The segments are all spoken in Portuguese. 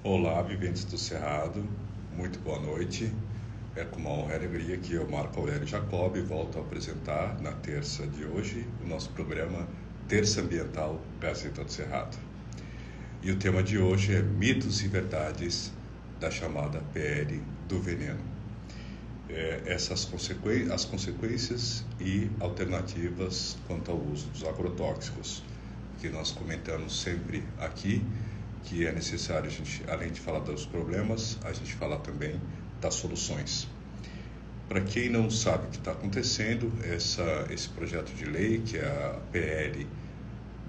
Olá, viventes do Cerrado, muito boa noite. É com uma honra e alegria que eu, Marco Aurélio Jacob, volto a apresentar na terça de hoje o nosso programa Terça Ambiental Gazeta do Cerrado. E o tema de hoje é mitos e verdades da chamada PL do veneno. As consequências e alternativas quanto ao uso dos agrotóxicos, que nós comentamos sempre aqui, que é necessário a gente, além de falar dos problemas, a gente falar também das soluções. Para quem não sabe o que está acontecendo, esse projeto de lei, que é a PL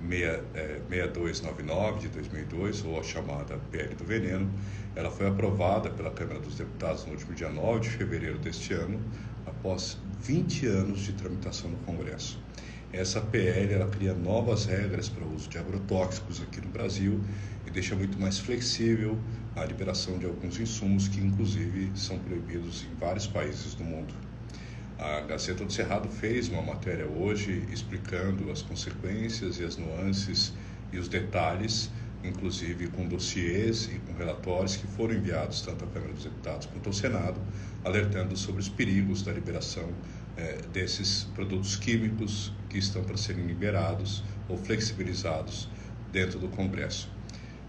6299 de 2002, ou a chamada PL do veneno, ela foi aprovada pela Câmara dos Deputados no último dia 9 de fevereiro deste ano, após 20 anos de tramitação no Congresso. Essa PL ela cria novas regras para o uso de agrotóxicos aqui no Brasil e deixa muito mais flexível a liberação de alguns insumos que, inclusive, são proibidos em vários países do mundo. A Gazeta do Cerrado fez uma matéria hoje explicando as consequências e as nuances e os detalhes, inclusive com dossiês e com relatórios que foram enviados tanto à Câmara dos Deputados quanto ao Senado, alertando sobre os perigos da liberação desses produtos químicos que estão para serem liberados ou flexibilizados dentro do Congresso.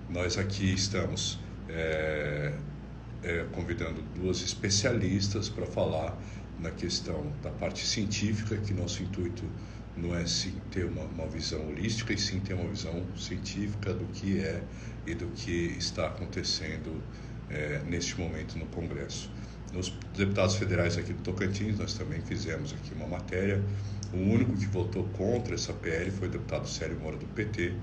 Nós aqui estamos convidando duas especialistas para falar na questão da parte científica, que nosso intuito não é sim ter uma visão holística, e sim ter uma visão científica do que é e do que está acontecendo neste momento no Congresso. Nos deputados federais aqui do Tocantins, nós também fizemos aqui uma matéria. O único que votou contra essa PL foi o deputado Célio Moura, do PT,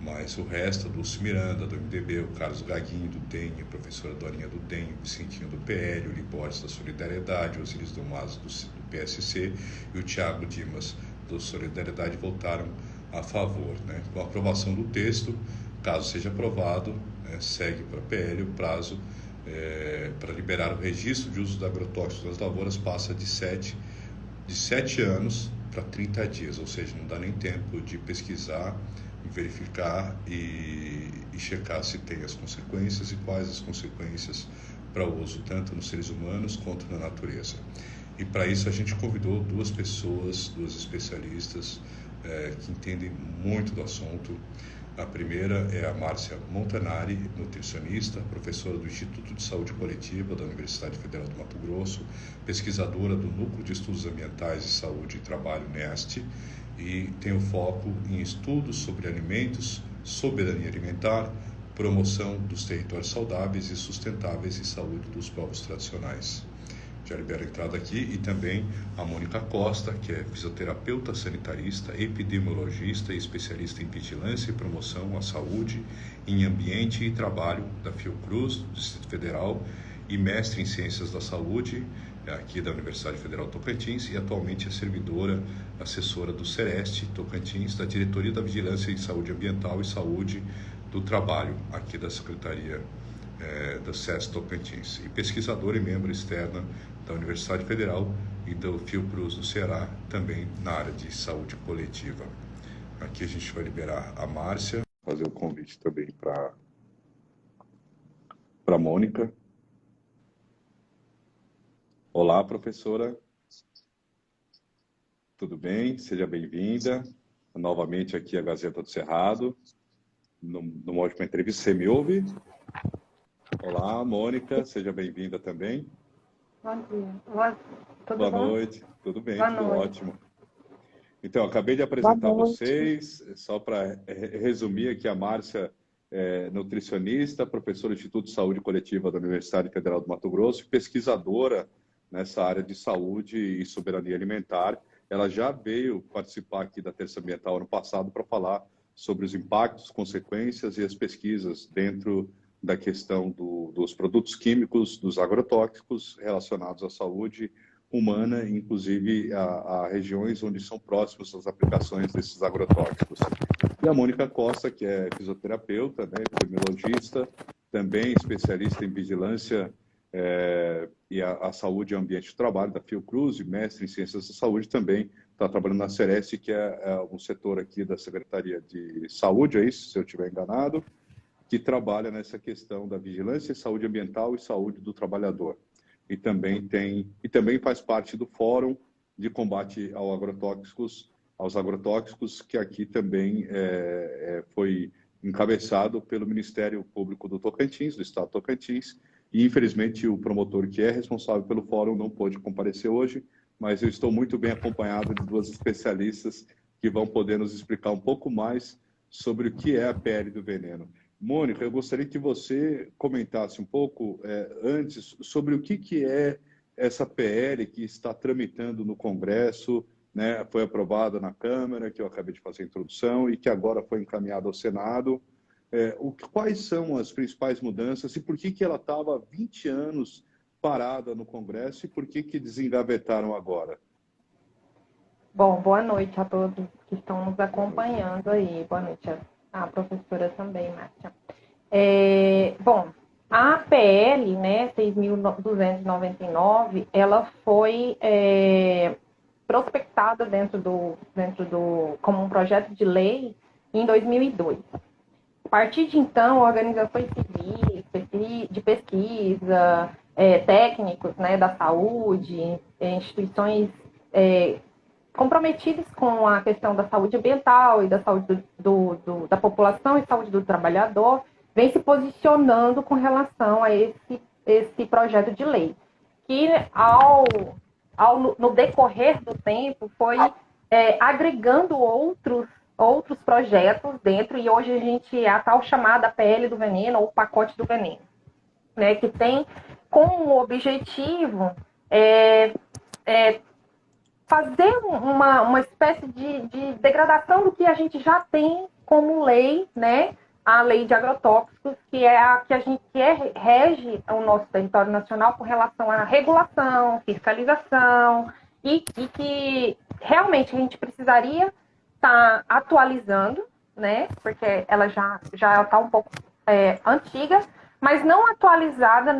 mas o resto, Dulce Miranda, do MDB, o Carlos Gaguinho, do DEM, a professora Dorinha, do DEM, o Vicentinho, do PL, o Libores, da Solidariedade, o Osiris Domaso, do PSC, e o Thiago Dimas, do Solidariedade, votaram a favor. Com a aprovação do texto, caso seja aprovado, segue para a PL o prazo para liberar o registro de uso de agrotóxicos nas lavouras passa de 7 anos para 30 dias, ou seja, não dá nem tempo de pesquisar, verificar e checar se tem as consequências e quais as consequências para o uso tanto nos seres humanos quanto na natureza. E para isso a gente convidou duas pessoas, duas especialistas que entendem muito do assunto. A primeira é a Márcia Montanari, nutricionista, professora do Instituto de Saúde Coletiva da Universidade Federal do Mato Grosso, pesquisadora do Núcleo de Estudos Ambientais de Saúde e Trabalho, NEST, e tem o foco em estudos sobre alimentos, soberania alimentar, promoção dos territórios saudáveis e sustentáveis e saúde dos povos tradicionais. Já libero a entrada aqui. E também a Mônica Costa, que é fisioterapeuta sanitarista, epidemiologista e especialista em vigilância e promoção à saúde em ambiente e trabalho da Fiocruz, do Distrito Federal, e mestre em Ciências da Saúde, aqui da Universidade Federal Tocantins, e atualmente é servidora assessora do Sereste Tocantins, da Diretoria da Vigilância em Saúde Ambiental e Saúde do Trabalho, aqui da Secretaria do SESC Tocantins, e pesquisadora e membro externa da Universidade Federal e do Fiocruz do Ceará, também na área de saúde coletiva. Aqui a gente vai liberar a Márcia, fazer o convite também para a Mônica. Olá, professora. Tudo bem? Seja bem-vinda novamente aqui à Gazeta do Cerrado, numa ótima entrevista. Você me ouve? Olá, Mônica, seja bem-vinda também. Bom dia. Tudo Boa bom? noite, tudo bem, Boa tudo noite. ótimo. Então, acabei de apresentar vocês, só para resumir aqui, a Márcia é nutricionista, professora do Instituto de Saúde Coletiva da Universidade Federal do Mato Grosso, pesquisadora nessa área de saúde e soberania alimentar. Ela já veio participar aqui da Terça Ambiental ano passado para falar sobre os impactos, consequências e as pesquisas dentro da questão dos produtos químicos, dos agrotóxicos relacionados à saúde humana, inclusive a regiões onde são próximos as aplicações desses agrotóxicos. E a Mônica Costa, que é fisioterapeuta, epidemiologista, também especialista em vigilância e a saúde e ambiente de trabalho da Fiocruz, e mestre em ciências da saúde, também está trabalhando na Sereste, que é um setor aqui da Secretaria de Saúde, é isso, se eu estiver enganado. que trabalha nessa questão da vigilância, saúde ambiental e saúde do trabalhador. E também faz parte do Fórum de Combate aos Agrotóxicos, que aqui também foi encabeçado pelo Ministério Público do Tocantins, do Estado do Tocantins, e infelizmente o promotor que é responsável pelo fórum não pôde comparecer hoje, mas eu estou muito bem acompanhado de duas especialistas que vão poder nos explicar um pouco mais sobre o que é a PL do veneno. Mônica, eu gostaria que você comentasse um pouco antes sobre o que é essa PL que está tramitando no Congresso, né? Foi aprovada na Câmara, que eu acabei de fazer a introdução, e que agora foi encaminhada ao Senado. Quais são as principais mudanças e por que ela estava há 20 anos parada no Congresso e por que desengavetaram agora? Bom, boa noite a todos que estão nos acompanhando aí. Boa noite à professora também, Márcia. Bom, a PL, né, 6.299, ela foi prospectada como um projeto de lei em 2002. A partir de então, organizações civis, de pesquisa, técnicos, né, da saúde, instituições comprometidas com a questão da saúde ambiental e da saúde da população e saúde do trabalhador, vem se posicionando com relação a esse projeto de lei, que no decorrer do tempo foi agregando outros projetos dentro, e hoje a gente a tal chamada PL do veneno ou pacote do veneno, né, que tem como objetivo fazer uma espécie de degradação do que a gente já tem como lei, né, a lei de agrotóxicos, que é a que rege o nosso território nacional com relação à regulação, fiscalização, e que realmente a gente precisaria estar atualizando, né, porque ela já está um pouco antiga, mas não atualizada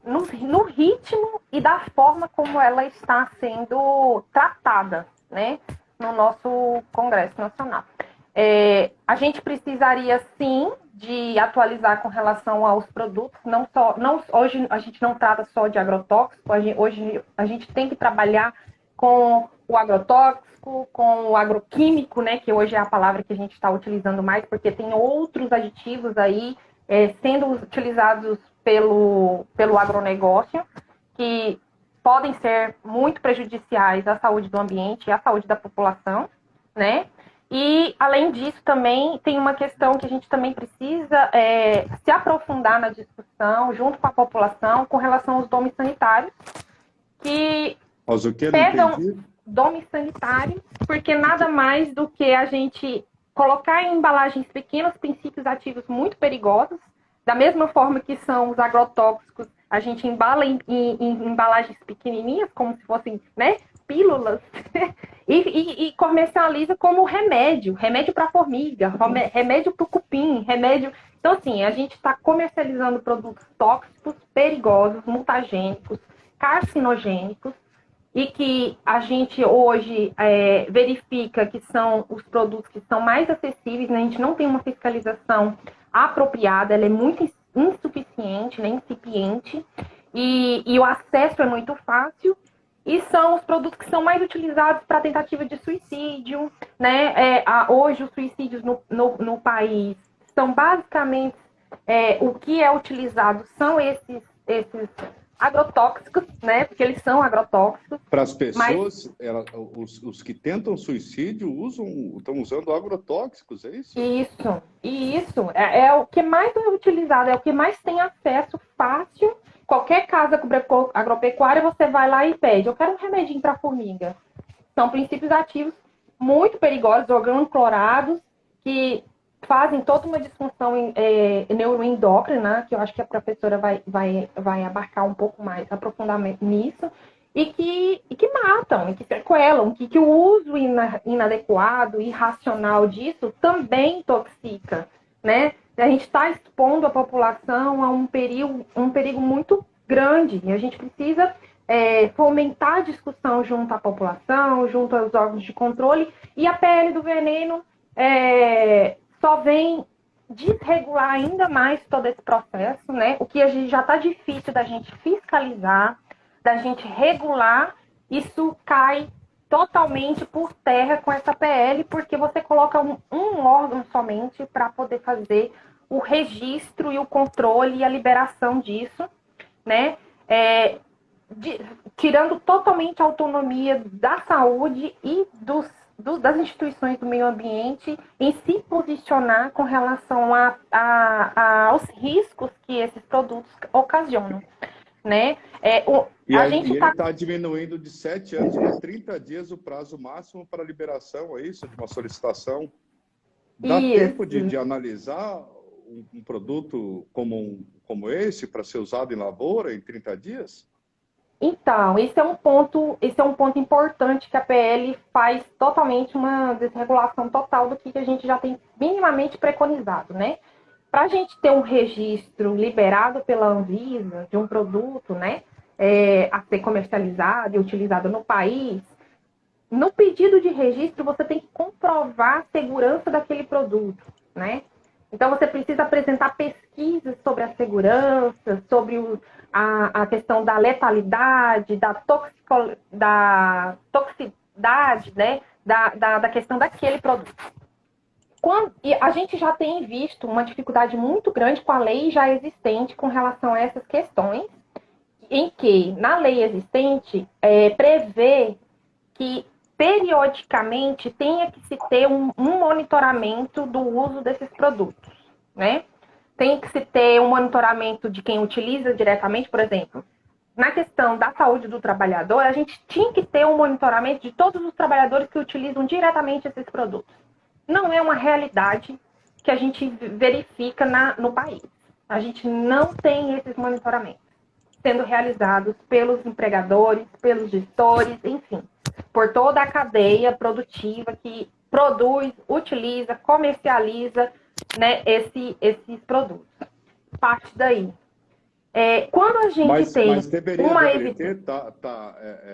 no ritmo e da forma como ela está sendo tratada, né, no nosso Congresso Nacional. A gente precisaria, sim, de atualizar com relação aos produtos, hoje a gente não trata só de agrotóxico, hoje a gente tem que trabalhar com o agrotóxico, com o agroquímico, né, que hoje é a palavra que a gente está utilizando mais, porque tem outros aditivos aí sendo utilizados pelo agronegócio, que podem ser muito prejudiciais à saúde do ambiente e à saúde da população, né? E, além disso, também tem uma questão que a gente também precisa se aprofundar na discussão, junto com a população, com relação aos domes sanitários, que pegam domes sanitários, porque nada mais do que a gente colocar em embalagens pequenas princípios ativos muito perigosos, da mesma forma que são os agrotóxicos, a gente embala em embalagens pequenininhas, como se fossem, né, pílulas, e comercializa como remédio para formiga, remédio para o cupim, remédio... Então, assim, a gente está comercializando produtos tóxicos, perigosos, mutagênicos, carcinogênicos, e que a gente hoje verifica que são os produtos que são mais acessíveis, né? A gente não tem uma fiscalização apropriada, ela é muito insuficiente, né? Incipiente, e o acesso é muito fácil, e são os produtos que são mais utilizados para tentativa de suicídio, né? Hoje os suicídios no país são basicamente, o que é utilizado são esses agrotóxicos, né? Porque eles são agrotóxicos. Para as pessoas, os que tentam suicídio estão usando agrotóxicos, é isso? Isso. É o que mais é utilizado, é o que mais tem acesso fácil. Qualquer casa agropecuária, você vai lá e pede: eu quero um remedinho para formiga. São princípios ativos muito perigosos, organoclorados, que fazem toda uma disfunção neuroendócrina, que eu acho que a professora vai abarcar um pouco mais aprofundamento nisso, e que matam, e que sequelam, que o uso inadequado, irracional disso também intoxica, né? A gente está expondo a população a um perigo muito grande, e a gente precisa fomentar a discussão junto à população, junto aos órgãos de controle, e a PL do veneno só vem desregular ainda mais todo esse processo, né? O que a gente já está difícil da gente fiscalizar, da gente regular, isso cai totalmente por terra com essa PL, porque você coloca um órgão somente para poder fazer o registro e o controle e a liberação disso, né? Tirando totalmente a autonomia da saúde e das instituições do meio ambiente em se posicionar com relação aos riscos que esses produtos ocasionam, né? Ele está diminuindo de 7 anos para 30 dias o prazo máximo para liberação, é isso? De uma solicitação? Dá tempo de analisar um produto como esse para ser usado em lavoura em 30 dias? Então, esse é um ponto importante que a PL faz totalmente uma desregulação total do que a gente já tem minimamente preconizado, né? Para a gente ter um registro liberado pela Anvisa de um produto, né, a ser comercializado e utilizado no país, no pedido de registro você tem que comprovar a segurança daquele produto, né? Então você precisa apresentar pesquisas sobre a segurança, sobre a questão da letalidade, da toxicidade, né, da questão daquele produto. E a gente já tem visto uma dificuldade muito grande com a lei já existente com relação a essas questões, em que, na lei existente, prevê que, periodicamente, tenha que se ter um monitoramento do uso desses produtos, né? Tem que se ter um monitoramento de quem utiliza diretamente, por exemplo. Na questão da saúde do trabalhador, a gente tinha que ter um monitoramento de todos os trabalhadores que utilizam diretamente esses produtos. Não é uma realidade que a gente verifica no país. A gente não tem esses monitoramentos sendo realizados pelos empregadores, pelos gestores, enfim, por toda a cadeia produtiva que produz, utiliza, comercializa, né, esses produtos. Parte daí. Quando a gente tem uma evidência,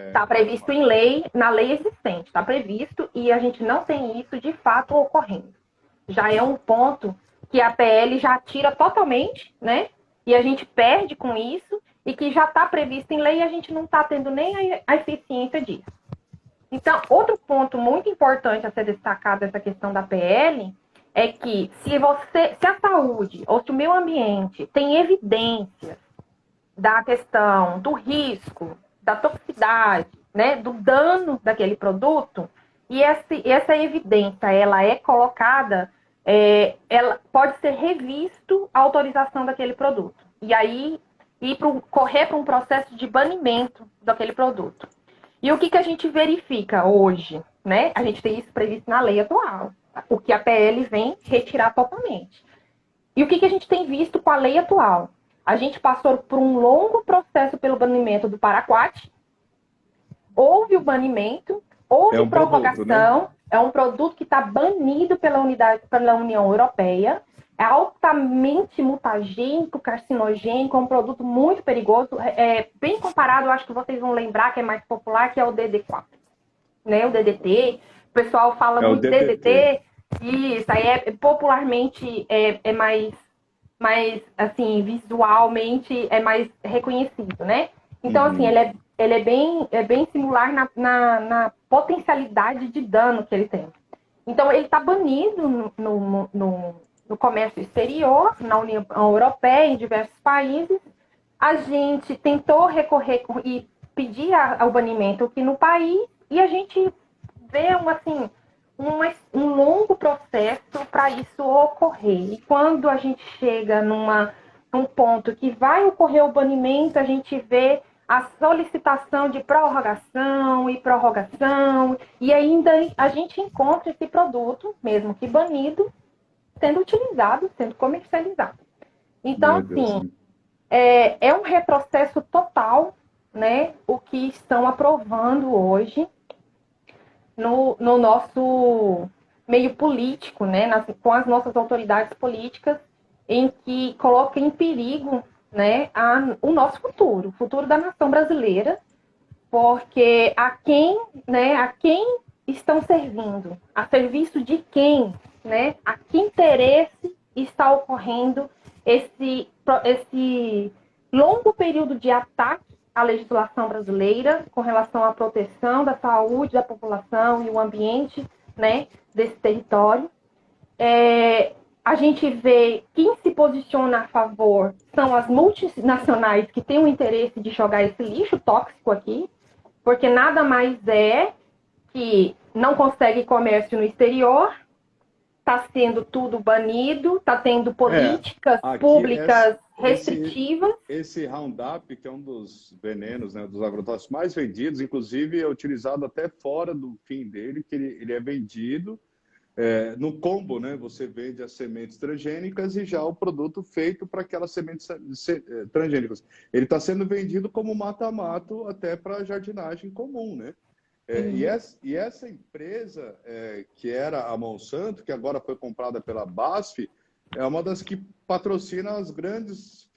está previsto em lei, na lei existente, está previsto, e a gente não tem isso de fato ocorrendo. Já é um ponto que a PL já tira totalmente, né? E a gente perde com isso, e que já está previsto em lei e a gente não está tendo nem a eficiência disso. Então, outro ponto muito importante a ser destacado dessa questão da PL é que se a saúde ou se o meio ambiente tem evidências da questão do risco, da toxicidade, né, do dano daquele produto, e essa evidência ela é colocada, ela pode ser revisto a autorização daquele produto. E aí correr para um processo de banimento daquele produto. E o que a gente verifica hoje, né? A gente tem isso previsto na lei atual, o que a PL vem retirar totalmente. E o que a gente tem visto com a lei atual? A gente passou por um longo processo pelo banimento do paraquat, houve o banimento, houve prorrogação, produto, né? É um produto que está banido pela União Europeia, é altamente mutagênico, carcinogênico, é um produto muito perigoso, bem comparado, eu acho que vocês vão lembrar que é mais popular, que é o DD4, né? O DDT, o pessoal fala muito DDT, isso aí popularmente mais assim, visualmente é mais reconhecido, né? Então, assim, ele é bem similar na potencialidade de dano que ele tem. Então, ele está banido no comércio exterior, na União Europeia, em diversos países. A gente tentou recorrer e pedir o banimento aqui no país, e a gente vê, um longo processo para isso ocorrer. E quando a gente chega num ponto que vai ocorrer o banimento, a gente vê a solicitação de prorrogação, e ainda a gente encontra esse produto, mesmo que banido, sendo utilizado, sendo comercializado. Então, assim, é um retrocesso total, né, o que estão aprovando hoje no nosso meio político, né, com as nossas autoridades políticas, em que coloca em perigo, né, o nosso futuro, o futuro da nação brasileira, porque a quem estão servindo? A serviço de quem? Né? A que interesse está ocorrendo esse longo período de ataque à legislação brasileira com relação à proteção da saúde da população e o ambiente, né, desse território. A gente vê quem se posiciona a favor são as multinacionais que têm o interesse de jogar esse lixo tóxico aqui, porque nada mais é que não consegue comércio no exterior, está sendo tudo banido, está tendo políticas públicas restritivas. Esse Roundup, que é um dos venenos, né, dos agrotóxicos mais vendidos, inclusive é utilizado até fora do fim dele, que ele é vendido no combo, né? Você vende as sementes transgênicas e já o produto feito para aquelas sementes transgênicas. Ele está sendo vendido como mata-mato até para jardinagem comum, né? E essa empresa, que era a Monsanto, que agora foi comprada pela BASF, é uma das que patrocina as grandes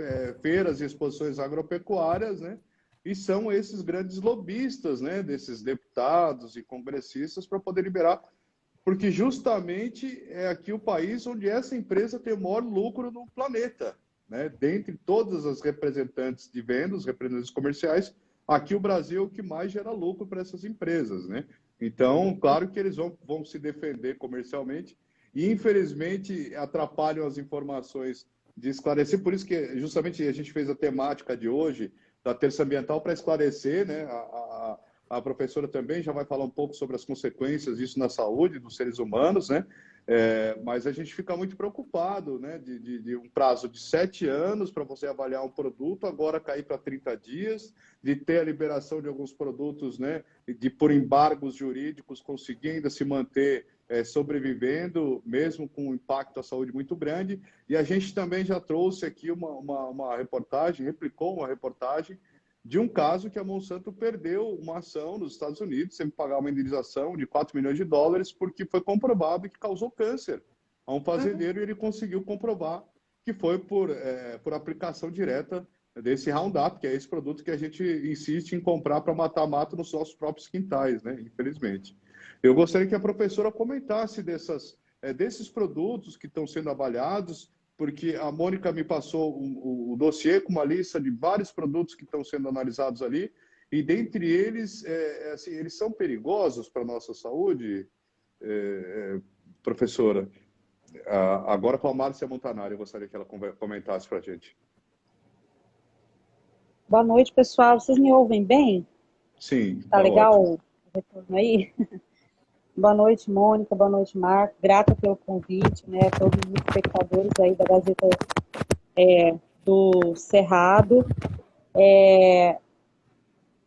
feiras e exposições agropecuárias, né? E são esses grandes lobistas, né? Desses deputados e congressistas para poder liberar, porque justamente é aqui o país onde essa empresa tem o maior lucro no planeta, né? Dentre todas as representantes de vendas, representantes comerciais, aqui o Brasil é o que mais gera lucro para essas empresas, né? Então, claro que eles vão se defender comercialmente e, infelizmente, atrapalham as informações de esclarecer. Por isso que, justamente, a gente fez a temática de hoje, da terça ambiental, para esclarecer, né? A professora também já vai falar um pouco sobre as consequências disso na saúde dos seres humanos, né? Mas a gente fica muito preocupado, né? De um prazo de 7 anos para você avaliar um produto, agora cair para 30 dias, de ter a liberação de alguns produtos, né? De por embargos jurídicos conseguir ainda se manter sobrevivendo, mesmo com um impacto à saúde muito grande. E a gente também já trouxe aqui uma reportagem, replicou uma reportagem de um caso que a Monsanto perdeu uma ação nos Estados Unidos, sem pagar uma indenização de 4 milhões de dólares, porque foi comprovado que causou câncer a um fazendeiro, e ele conseguiu comprovar que foi por aplicação direta desse Roundup, que é esse produto que a gente insiste em comprar para matar mato nos nossos próprios quintais, né? Infelizmente. Eu gostaria que a professora comentasse desses produtos que estão sendo avaliados, porque a Mônica me passou o dossiê com uma lista de vários produtos que estão sendo analisados ali, e dentre eles, assim, eles são perigosos para a nossa saúde, professora? Agora com a Márcia Montanari, eu gostaria que ela comentasse para a gente. Boa noite, pessoal. Vocês me ouvem bem? Sim. Tá legal ótimo. o retorno aí? Boa noite, Mônica. Boa noite, Marco. Grata pelo convite, né? Todos os espectadores aí da Gazeta do Cerrado.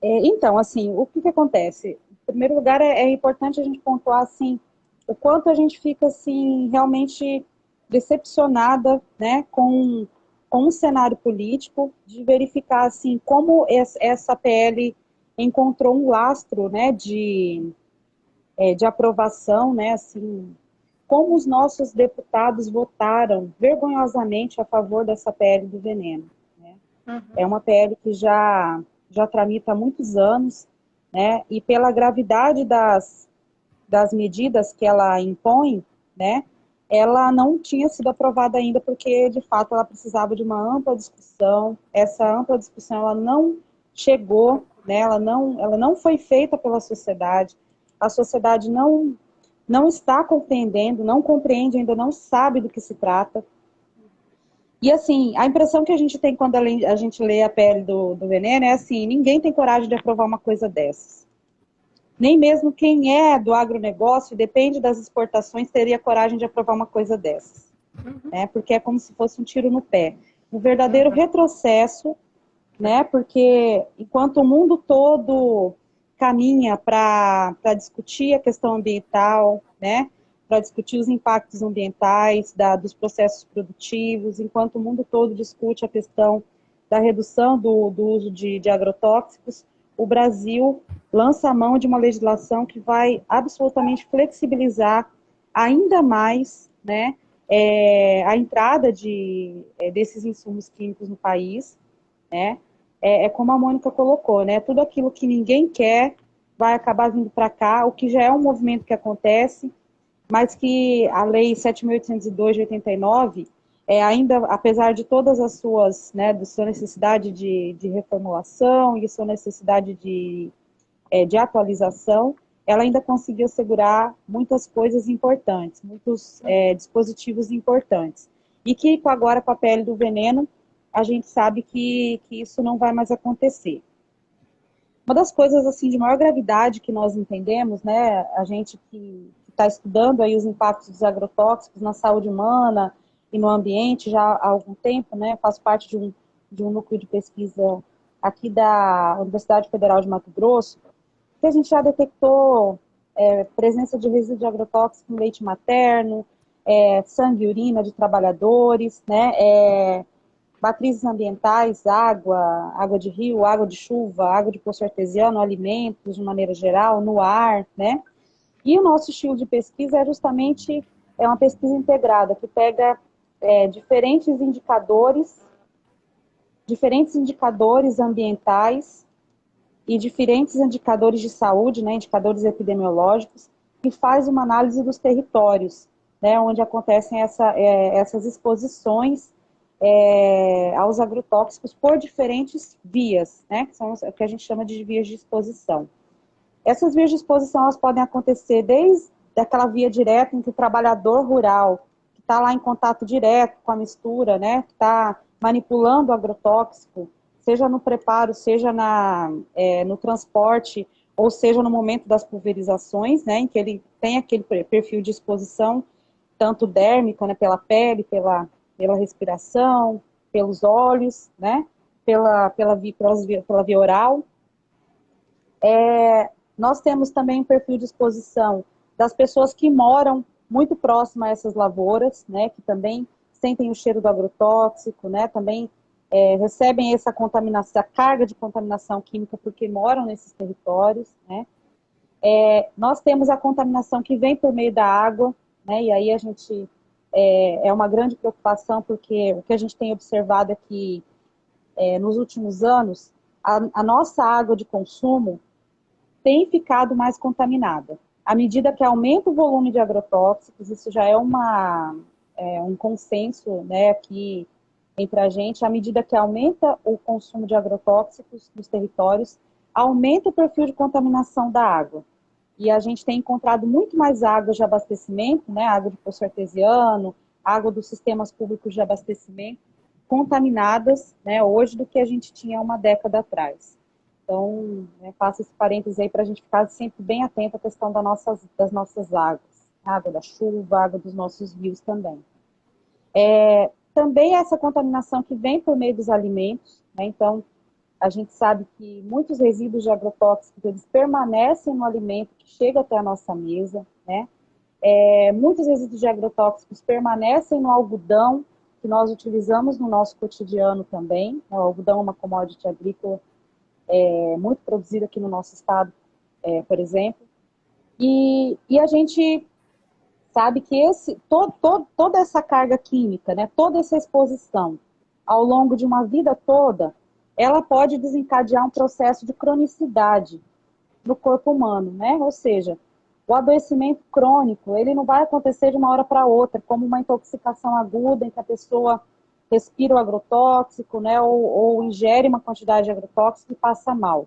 Então, assim, o que acontece? Em primeiro lugar, é importante a gente pontuar, assim, o quanto a gente fica, assim, realmente decepcionada, né, com um cenário político, de verificar, assim, como essa PL encontrou um lastro, né, de aprovação, né, assim, como os nossos deputados votaram vergonhosamente a favor dessa PL do veneno, né? É uma PL que já tramita há muitos anos, né, e pela gravidade das medidas que ela impõe, né, ela não tinha sido aprovada ainda, porque, de fato, ela precisava de uma ampla discussão. Essa ampla discussão, ela não chegou, né, ela não foi feita pela sociedade. A sociedade não está compreendendo, não compreende, ainda não sabe do que se trata. E, assim, a impressão que a gente tem quando a gente lê a PL do veneno é assim: ninguém tem coragem de aprovar uma coisa dessas. Nem mesmo quem é do agronegócio, depende das exportações, teria coragem de aprovar uma coisa dessas. Né? Porque é como se fosse um tiro no pé. Um verdadeiro retrocesso, né? Porque enquanto o mundo todo caminha para discutir a questão ambiental, né? Para discutir os impactos ambientais dos processos produtivos, enquanto o mundo todo discute a questão da redução do uso de agrotóxicos, o Brasil lança a mão de uma legislação que vai absolutamente flexibilizar ainda mais, né, a entrada desses insumos químicos no país, né? Como a Mônica colocou, né? Tudo aquilo que ninguém quer vai acabar vindo para cá, o que já é um movimento que acontece, mas que a Lei 7.802 de 89, ainda, apesar de todas as suas, né, de sua necessidade de reformulação e sua necessidade de atualização, ela ainda conseguiu assegurar muitas coisas importantes, muitos dispositivos importantes. E que agora, com a pele do veneno, a gente sabe que isso não vai mais acontecer. Uma das coisas assim de maior gravidade que nós entendemos, né, a gente que está estudando aí os impactos dos agrotóxicos na saúde humana e no ambiente já há algum tempo, né, faço parte de um núcleo de pesquisa aqui da Universidade Federal de Mato Grosso, que a gente já detectou presença de resíduo de agrotóxico no leite materno, sangue e urina de trabalhadores, né, matrizes ambientais, água de rio, água de chuva, água de poço artesiano, alimentos de maneira geral, no ar, né? E o nosso estilo de pesquisa é justamente uma pesquisa integrada, que pega diferentes indicadores ambientais e diferentes indicadores de saúde, né, indicadores epidemiológicos, e faz uma análise dos territórios, né, onde acontecem essas exposições aos agrotóxicos por diferentes vias, né, que são o que a gente chama de vias de exposição. Essas vias de exposição elas podem acontecer desde aquela via direta em que o trabalhador rural, que está lá em contato direto com a mistura, né, que está manipulando o agrotóxico, seja no preparo, seja no transporte, ou seja no momento das pulverizações, né, em que ele tem aquele perfil de exposição, tanto dérmica, né, pela pele, pela respiração, pelos olhos, né, pela via oral. Nós temos também um perfil de exposição das pessoas que moram muito próximo a essas lavouras, né, que também sentem o cheiro do agrotóxico, né, também recebem essa contaminação, a carga de contaminação química porque moram nesses territórios, né. Nós temos a contaminação que vem por meio da água, né, e aí a gente é uma grande preocupação porque o que a gente tem observado é que nos últimos anos a nossa água de consumo tem ficado mais contaminada. À medida que aumenta o volume de agrotóxicos, isso já é um consenso, né, aqui entre a gente, à medida que aumenta o consumo de agrotóxicos nos territórios, aumenta o perfil de contaminação da água. E a gente tem encontrado muito mais água de abastecimento, né, água de poço artesiano, água dos sistemas públicos de abastecimento, contaminadas, né, hoje do que a gente tinha uma década atrás. Então, faço esse parênteses aí para a gente ficar sempre bem atento à questão das nossas águas, água da chuva, água dos nossos rios também. Também essa contaminação que vem por meio dos alimentos, né, então, a gente sabe que muitos resíduos de agrotóxicos, eles permanecem no alimento que chega até a nossa mesa, né? Muitos resíduos de agrotóxicos permanecem no algodão, que nós utilizamos no nosso cotidiano também, né? O algodão é uma commodity agrícola muito produzida aqui no nosso estado, por exemplo. E a gente sabe que toda essa carga química, né, toda essa exposição ao longo de uma vida toda, ela pode desencadear um processo de cronicidade no corpo humano, né? Ou seja, o adoecimento crônico, ele não vai acontecer de uma hora para outra, como uma intoxicação aguda em que a pessoa respira o agrotóxico, né, ou ingere uma quantidade de agrotóxico e passa mal.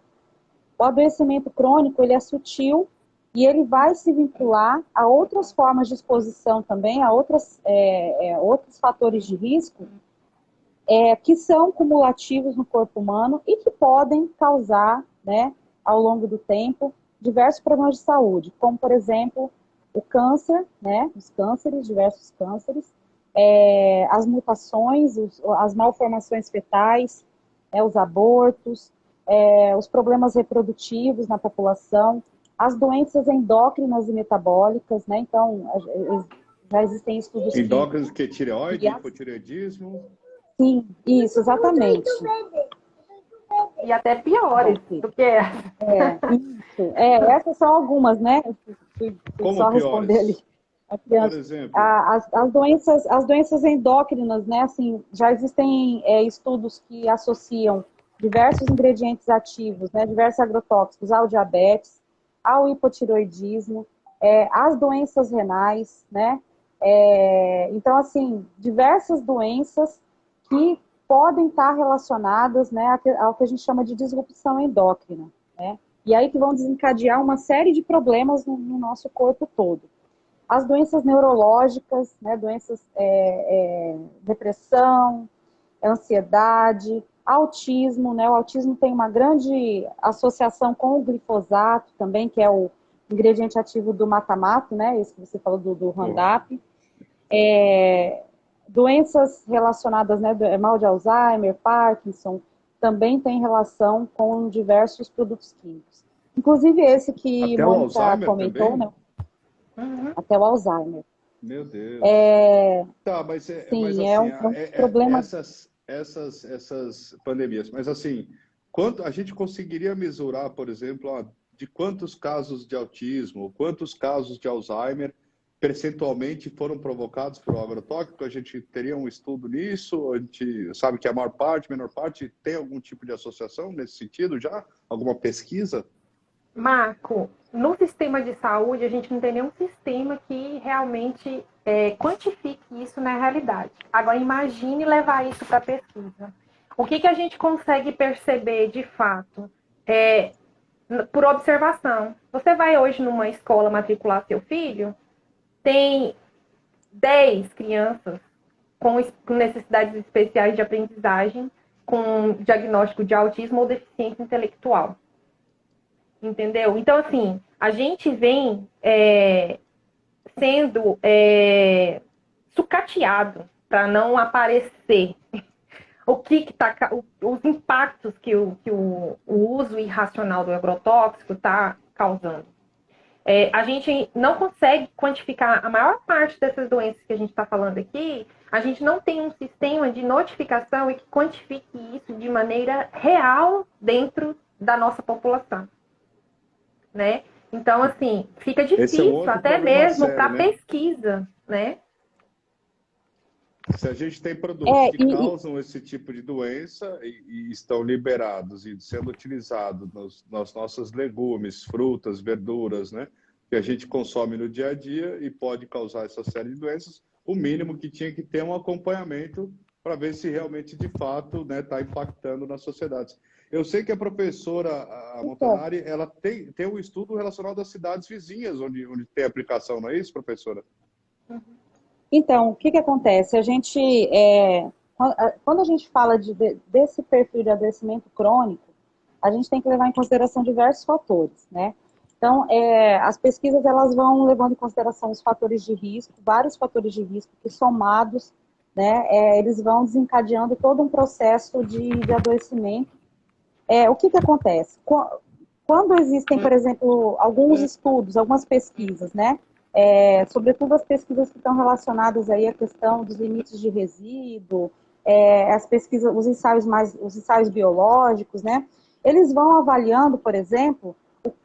O adoecimento crônico, ele é sutil e ele vai se vincular a outras formas de exposição também, a outros fatores de risco, que são cumulativos no corpo humano e que podem causar, né, ao longo do tempo, diversos problemas de saúde, como, por exemplo, o câncer, né, diversos cânceres, as mutações, as malformações fetais, os abortos, os problemas reprodutivos na população, as doenças endócrinas e metabólicas, né, então, já existem estudos... Endócrinos que tireoide, hipotireoidismo... Sim, isso, exatamente. E até piores do que essa. Isso. Essas são algumas, né? Fui só piores? Responder ali. Por exemplo? As doenças endócrinas, né? Assim, já existem estudos que associam diversos ingredientes ativos, né? Diversos agrotóxicos ao diabetes, ao hipotireoidismo, às doenças renais, né? Então, assim, diversas doenças que podem estar relacionadas, né, ao que a gente chama de disrupção endócrina, né? E aí que vão desencadear uma série de problemas no nosso corpo todo. As doenças neurológicas, né, doenças, depressão, ansiedade, autismo, né? O autismo tem uma grande associação com o glifosato também, que é o ingrediente ativo do mata-mato, né? Esse que você falou do Roundup. Doenças relacionadas, né, mal de Alzheimer, Parkinson, também tem relação com diversos produtos químicos. Inclusive esse que Até Mônica comentou, né? Até o Alzheimer. Meu Deus. Tá, mas sim, assim, um problema. Essas pandemias, mas assim, quanto a gente conseguiria mesurar, por exemplo, de quantos casos de autismo, quantos casos de Alzheimer percentualmente foram provocados por agrotóxico? A gente teria um estudo nisso? A gente sabe que a maior parte, menor parte, tem algum tipo de associação nesse sentido já? Alguma pesquisa? Marco, no sistema de saúde, a gente não tem nenhum sistema que realmente quantifique isso na realidade. Agora, imagine levar isso para a pesquisa. O que a gente consegue perceber, de fato, por observação. Você vai hoje numa escola matricular seu filho, tem 10 crianças com necessidades especiais de aprendizagem, com diagnóstico de autismo ou deficiência intelectual. Entendeu? Então, assim, a gente vem sendo sucateado para não aparecer os impactos que o uso irracional do agrotóxico está causando. A gente não consegue quantificar a maior parte dessas doenças que a gente está falando aqui. A gente não tem um sistema de notificação e que quantifique isso de maneira real dentro da nossa população, né? Então, assim, fica difícil até mesmo para pesquisa, né? Se a gente tem produtos que causam esse tipo de doença e estão liberados e sendo utilizados nas nossas legumes, frutas, verduras, né, que a gente consome no dia a dia e pode causar essa série de doenças, o mínimo que tinha que ter um acompanhamento para ver se realmente, de fato, né, está impactando nas sociedades. Eu sei que a professora Montanari, ela tem um estudo relacionado às cidades vizinhas, onde tem aplicação, não é isso, professora? Então, o que acontece? A gente, quando a gente fala desse perfil de adoecimento crônico, a gente tem que levar em consideração diversos fatores, né? Então, as pesquisas, elas vão levando em consideração os fatores de risco, vários fatores de risco que somados, né, eles vão desencadeando todo um processo de adoecimento. O que acontece? Quando existem, por exemplo, alguns estudos, algumas pesquisas, né, sobretudo as pesquisas que estão relacionadas aí à questão dos limites de resíduo, as pesquisas, os ensaios biológicos, né, eles vão avaliando, por exemplo,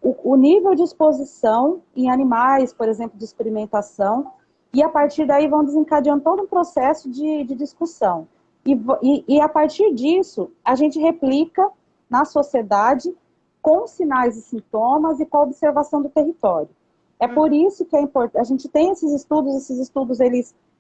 o nível de exposição em animais, por exemplo, de experimentação, e a partir daí vão desencadeando todo um processo de discussão. E a partir disso, a gente replica na sociedade com sinais e sintomas e com a observação do território. É por isso que é importante, a gente tem esses estudos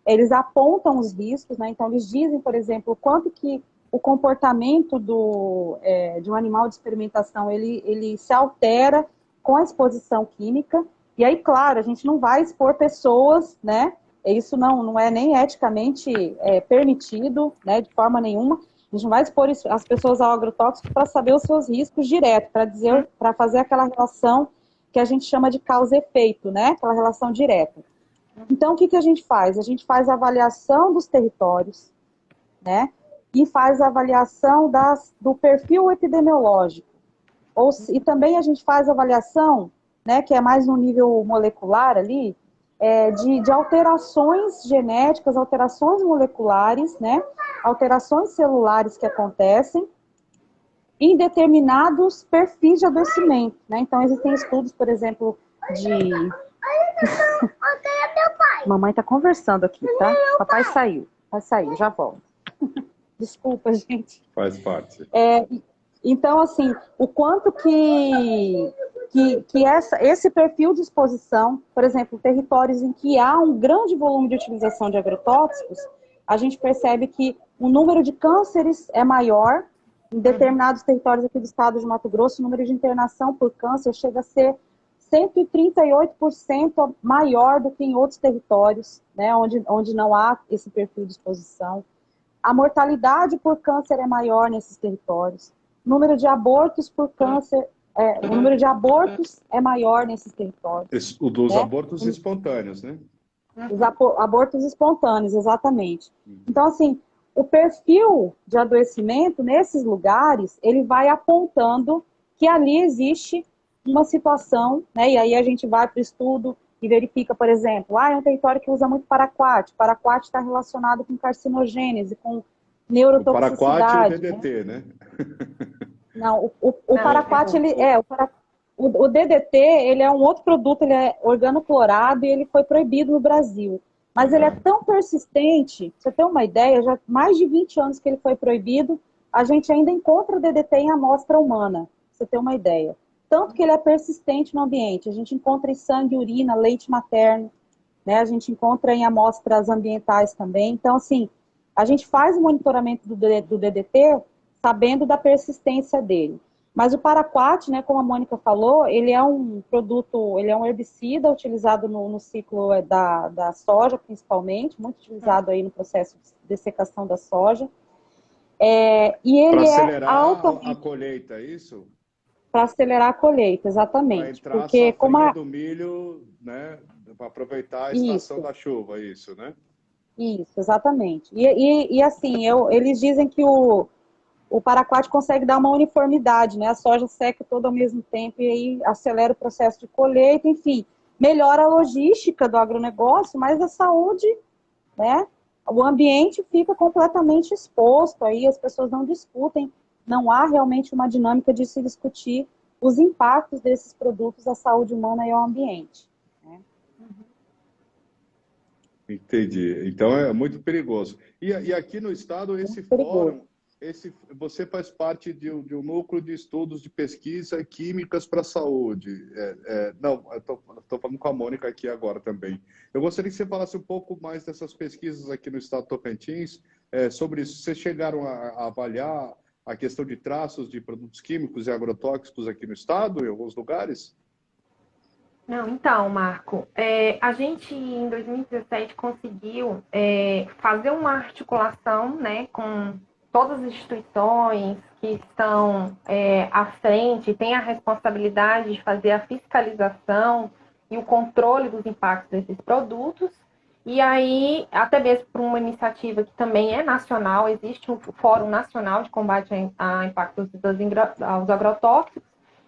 eles apontam os riscos, né? Então eles dizem, por exemplo, o quanto que o comportamento de um animal de experimentação, ele se altera com a exposição química, e aí, claro, a gente não vai expor pessoas, né? Isso não é nem eticamente permitido, né, de forma nenhuma. A gente não vai expor as pessoas ao agrotóxico para saber os seus riscos direto, para fazer aquela relação que a gente chama de causa e efeito, né? Aquela relação direta. Então, o que a gente faz? A gente faz a avaliação dos territórios, né? E faz a avaliação do perfil epidemiológico. E também a gente faz a avaliação, né, que é mais no nível molecular ali, de alterações genéticas, alterações moleculares, né? Alterações celulares que acontecem em determinados perfis de adoecimento, né? Então, existem estudos, por exemplo, de... Mamãe tá conversando aqui, tá? Papai saiu, já volto. Desculpa, gente. Faz parte. Então, assim, o quanto que esse perfil de exposição, por exemplo, territórios em que há um grande volume de utilização de agrotóxicos, a gente percebe que o número de cânceres é maior. Em determinados territórios aqui do estado de Mato Grosso, o número de internação por câncer chega a ser 138% maior do que em outros territórios, né, onde não há esse perfil de exposição. A mortalidade por câncer é maior nesses territórios. O número de abortos por câncer, o número de abortos é maior nesses territórios. O dos abortos espontâneos, né? Os abortos espontâneos, exatamente. Então, assim, o perfil de adoecimento nesses lugares, ele vai apontando que ali existe uma situação, né? E aí a gente vai para o estudo e verifica, por exemplo, é um território que usa muito paraquat. Paraquat está relacionado com carcinogênese, com neurotoxicidade. O paraquat e o DDT, né? Não, o paraquat, o DDT, ele é um outro produto, ele é organoclorado e ele foi proibido no Brasil. Mas ele é tão persistente, pra você ter uma ideia, já há mais de 20 anos que ele foi proibido, a gente ainda encontra o DDT em amostra humana, pra você ter uma ideia. Tanto que ele é persistente no ambiente, a gente encontra em sangue, urina, leite materno, né? A gente encontra em amostras ambientais também. Então, assim, a gente faz o monitoramento do DDT sabendo da persistência dele. Mas o paraquat, né, como a Mônica falou, ele é um produto, ele é um herbicida utilizado no ciclo da soja, principalmente, muito utilizado aí no processo de dessecação da soja. E ele para acelerar altamente... a colheita, é isso? Para acelerar a colheita, exatamente. Para entrar porque a como do milho, né, para aproveitar a estação da chuva, isso, né? Isso, exatamente. E assim, eles dizem que o paraquat consegue dar uma uniformidade, né? A soja seca toda ao mesmo tempo e aí acelera o processo de colheita, enfim, melhora a logística do agronegócio, mas a saúde, né? O ambiente fica completamente exposto, aí as pessoas não discutem, não há realmente uma dinâmica de se discutir os impactos desses produtos à saúde humana e ao ambiente. Né? Entendi. Então é muito perigoso. E aqui no estado, esse fórum, você faz parte de um núcleo de estudos de pesquisa químicas para a saúde. Não, estou falando com a Mônica aqui agora também. Eu gostaria que você falasse um pouco mais dessas pesquisas aqui no estado de Tocantins, sobre isso. Vocês chegaram a avaliar a questão de traços de produtos químicos e agrotóxicos aqui no estado, em alguns lugares? Não, então, Marco, a gente em 2017 conseguiu fazer uma articulação, né, com todas as instituições que estão à frente, têm a responsabilidade de fazer a fiscalização e o controle dos impactos desses produtos. E aí, até mesmo por uma iniciativa que também é nacional, existe um Fórum Nacional de Combate a Impactos aos Agrotóxicos,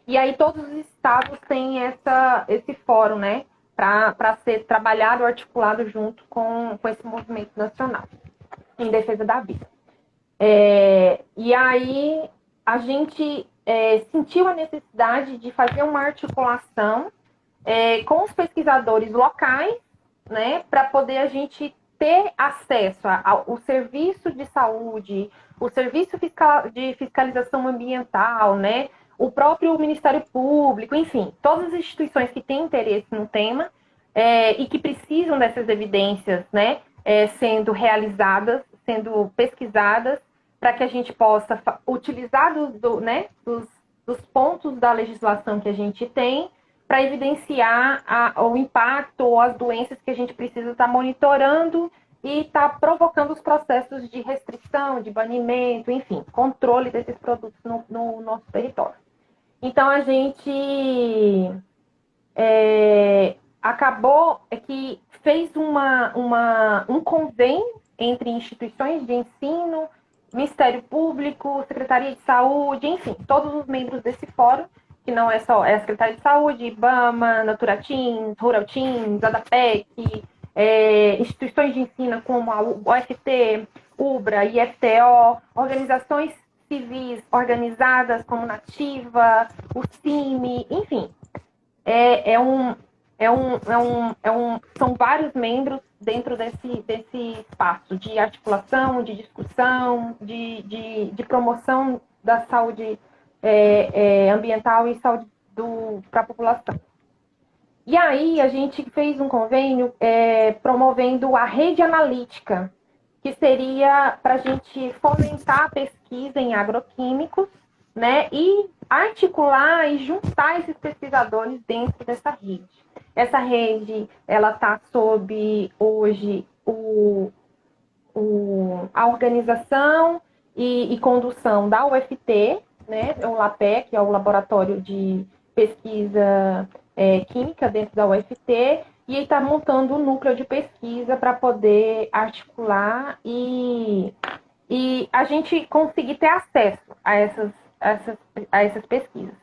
e aí todos os estados têm esse fórum, né, para ser trabalhado, articulado junto com esse movimento nacional em defesa da vida. E aí a gente sentiu a necessidade de fazer uma articulação com os pesquisadores locais, né, para poder a gente ter acesso ao serviço de saúde, o serviço de fiscalização ambiental, né, o próprio Ministério Público, enfim, todas as instituições que têm interesse no tema e que precisam dessas evidências, né, sendo realizadas, sendo pesquisadas, para que a gente possa utilizar dos pontos da legislação que a gente tem para evidenciar o impacto ou as doenças que a gente precisa estar monitorando e estar provocando os processos de restrição, de banimento, enfim, controle desses produtos no nosso território. Então, a gente acabou que fez um convênio entre instituições de ensino, Ministério Público, Secretaria de Saúde, enfim, todos os membros desse fórum, que não é só a Secretaria de Saúde, IBAMA, Naturalteams, Ruralteams, ADAPEC, instituições de ensino como a UFT, UBRA, IFTO, organizações civis organizadas como Nativa, o CIMI, enfim. São vários membros dentro desse espaço de articulação, de discussão, de promoção da saúde ambiental e saúde para a população. E aí a gente fez um convênio promovendo a rede analítica, que seria para a gente fomentar a pesquisa em agroquímicos, né, e articular e juntar esses pesquisadores dentro dessa rede. Essa rede, ela está sob, hoje, a organização e condução da UFT, né, o LAPE, que é o Laboratório de Pesquisa Química dentro da UFT, e está montando um núcleo de pesquisa para poder articular e a gente conseguir ter acesso a essas pesquisas.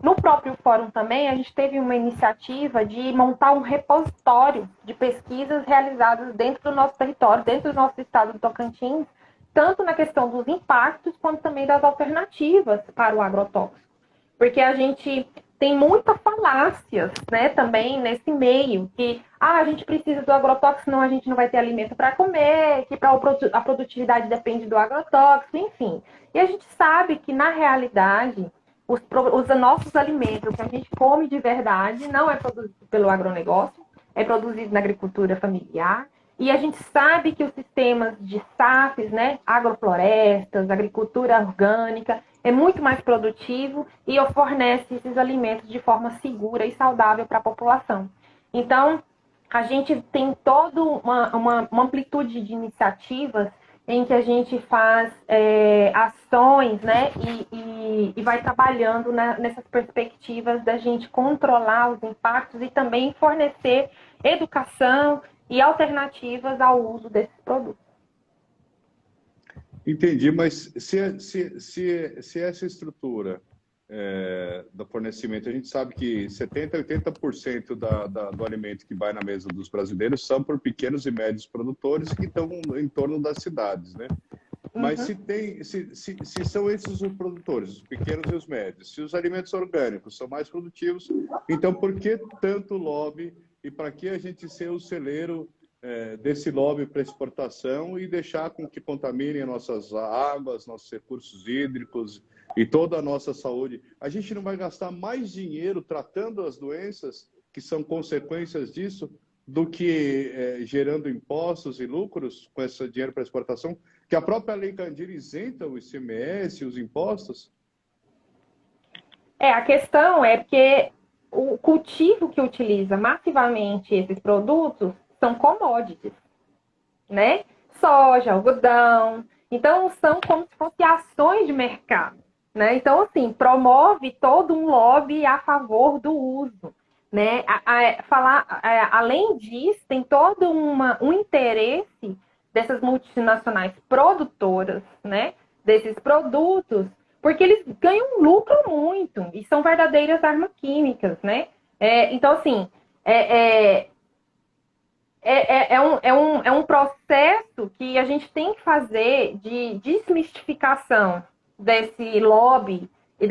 No próprio fórum também, a gente teve uma iniciativa de montar um repositório de pesquisas realizadas dentro do nosso território, dentro do nosso estado do Tocantins, tanto na questão dos impactos, quanto também das alternativas para o agrotóxico. Porque a gente tem muitas falácias, né, também nesse meio, que a gente precisa do agrotóxico, senão a gente não vai ter alimento para comer, que a produtividade depende do agrotóxico, enfim. E a gente sabe que, na realidade, os nossos alimentos, o que a gente come de verdade, não é produzido pelo agronegócio, é produzido na agricultura familiar. E a gente sabe que os sistemas de SAFs, né, agroflorestas, agricultura orgânica, é muito mais produtivo e fornece esses alimentos de forma segura e saudável para a população. Então, a gente tem toda uma amplitude de iniciativas em que a gente faz ações, né, e vai trabalhando nessas perspectivas da gente controlar os impactos e também fornecer educação e alternativas ao uso desses produtos. Entendi, mas se essa estrutura do fornecimento, a gente sabe que 70% a 80% do alimento que vai na mesa dos brasileiros são por pequenos e médios produtores que estão em torno das cidades, né? Mas se são esses os produtores, os pequenos e os médios, se os alimentos orgânicos são mais produtivos, então por que tanto lobby e para que a gente ser o celeiro desse lobby para exportação e deixar com que contaminem nossas águas, nossos recursos hídricos e toda a nossa saúde? A gente não vai gastar mais dinheiro tratando as doenças que são consequências disso do que gerando impostos e lucros com esse dinheiro para exportação, que a própria Lei Candir isenta o ICMS, os impostos? A questão é porque o cultivo que utiliza massivamente esses produtos são commodities, né? Soja, algodão. Então, são como se fossem ações de mercado, né? Então, assim, promove todo um lobby a favor do uso, né? Além disso, tem todo um interesse dessas multinacionais produtoras, né? Desses produtos, porque eles ganham lucro muito e são verdadeiras armas químicas, né? Então, assim, é um processo que a gente tem que fazer de desmistificação desse lobby e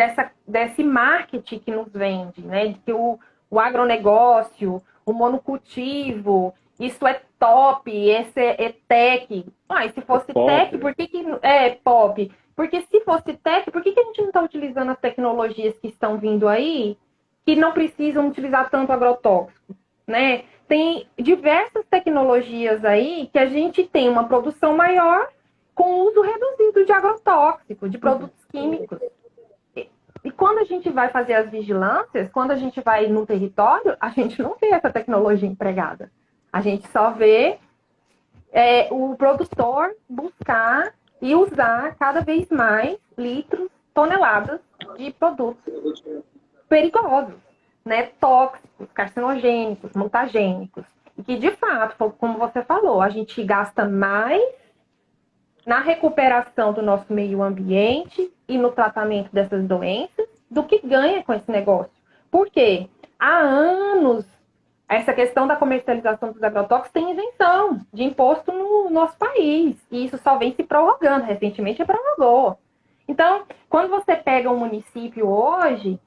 desse marketing que nos vende, né? De que o agronegócio, o monocultivo, isso é top, esse é tech. E se fosse tech, por que é pop? Porque se fosse tech, por que a gente não está utilizando as tecnologias que estão vindo aí, que não precisam utilizar tanto agrotóxico, né? Tem diversas tecnologias aí que a gente tem uma produção maior com uso reduzido de agrotóxico, de produtos químicos. E quando a gente vai fazer as vigilâncias, quando a gente vai no território, a gente não vê essa tecnologia empregada. A gente só vê o produtor buscar e usar cada vez mais litros, toneladas de produtos perigosos, né? Tóxicos, carcinogênicos, mutagênicos. E que, de fato, como você falou, a gente gasta mais na recuperação do nosso meio ambiente e no tratamento dessas doenças do que ganha com esse negócio. Por quê? Há anos, essa questão da comercialização dos agrotóxicos tem isenção de imposto no nosso país. E isso só vem se prorrogando. Recentemente prorrogou. Então, quando você pega um município hoje,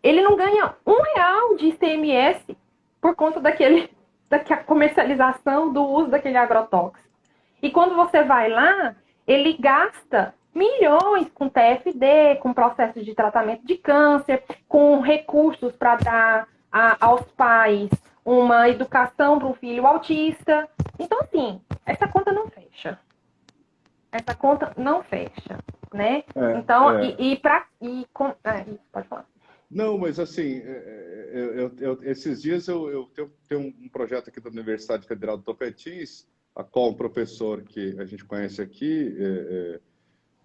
ele não ganha R$1 de ICMS por conta da comercialização do uso daquele agrotóxico. E quando você vai lá, ele gasta milhões com TFD, com processos de tratamento de câncer, com recursos para dar aos pais uma educação para um filho autista. Então, assim, essa conta não fecha. Essa conta não fecha, né? Então, pode falar. Não, mas assim, esses dias eu tenho um projeto aqui da Universidade Federal do Tocantins, a qual um professor que a gente conhece aqui,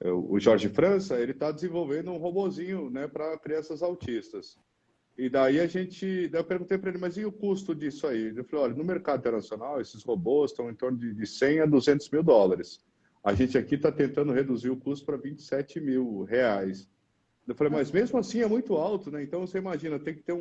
o Jorge França, ele está desenvolvendo um robozinho, né, para crianças autistas. E daí eu perguntei para ele, mas e o custo disso aí? Ele falou, olha, no mercado internacional, esses robôs estão em torno de 100 a 200 mil dólares. A gente aqui está tentando reduzir o custo para 27 mil reais. Eu falei, mas mesmo assim é muito alto, né? Então você imagina, tem que ter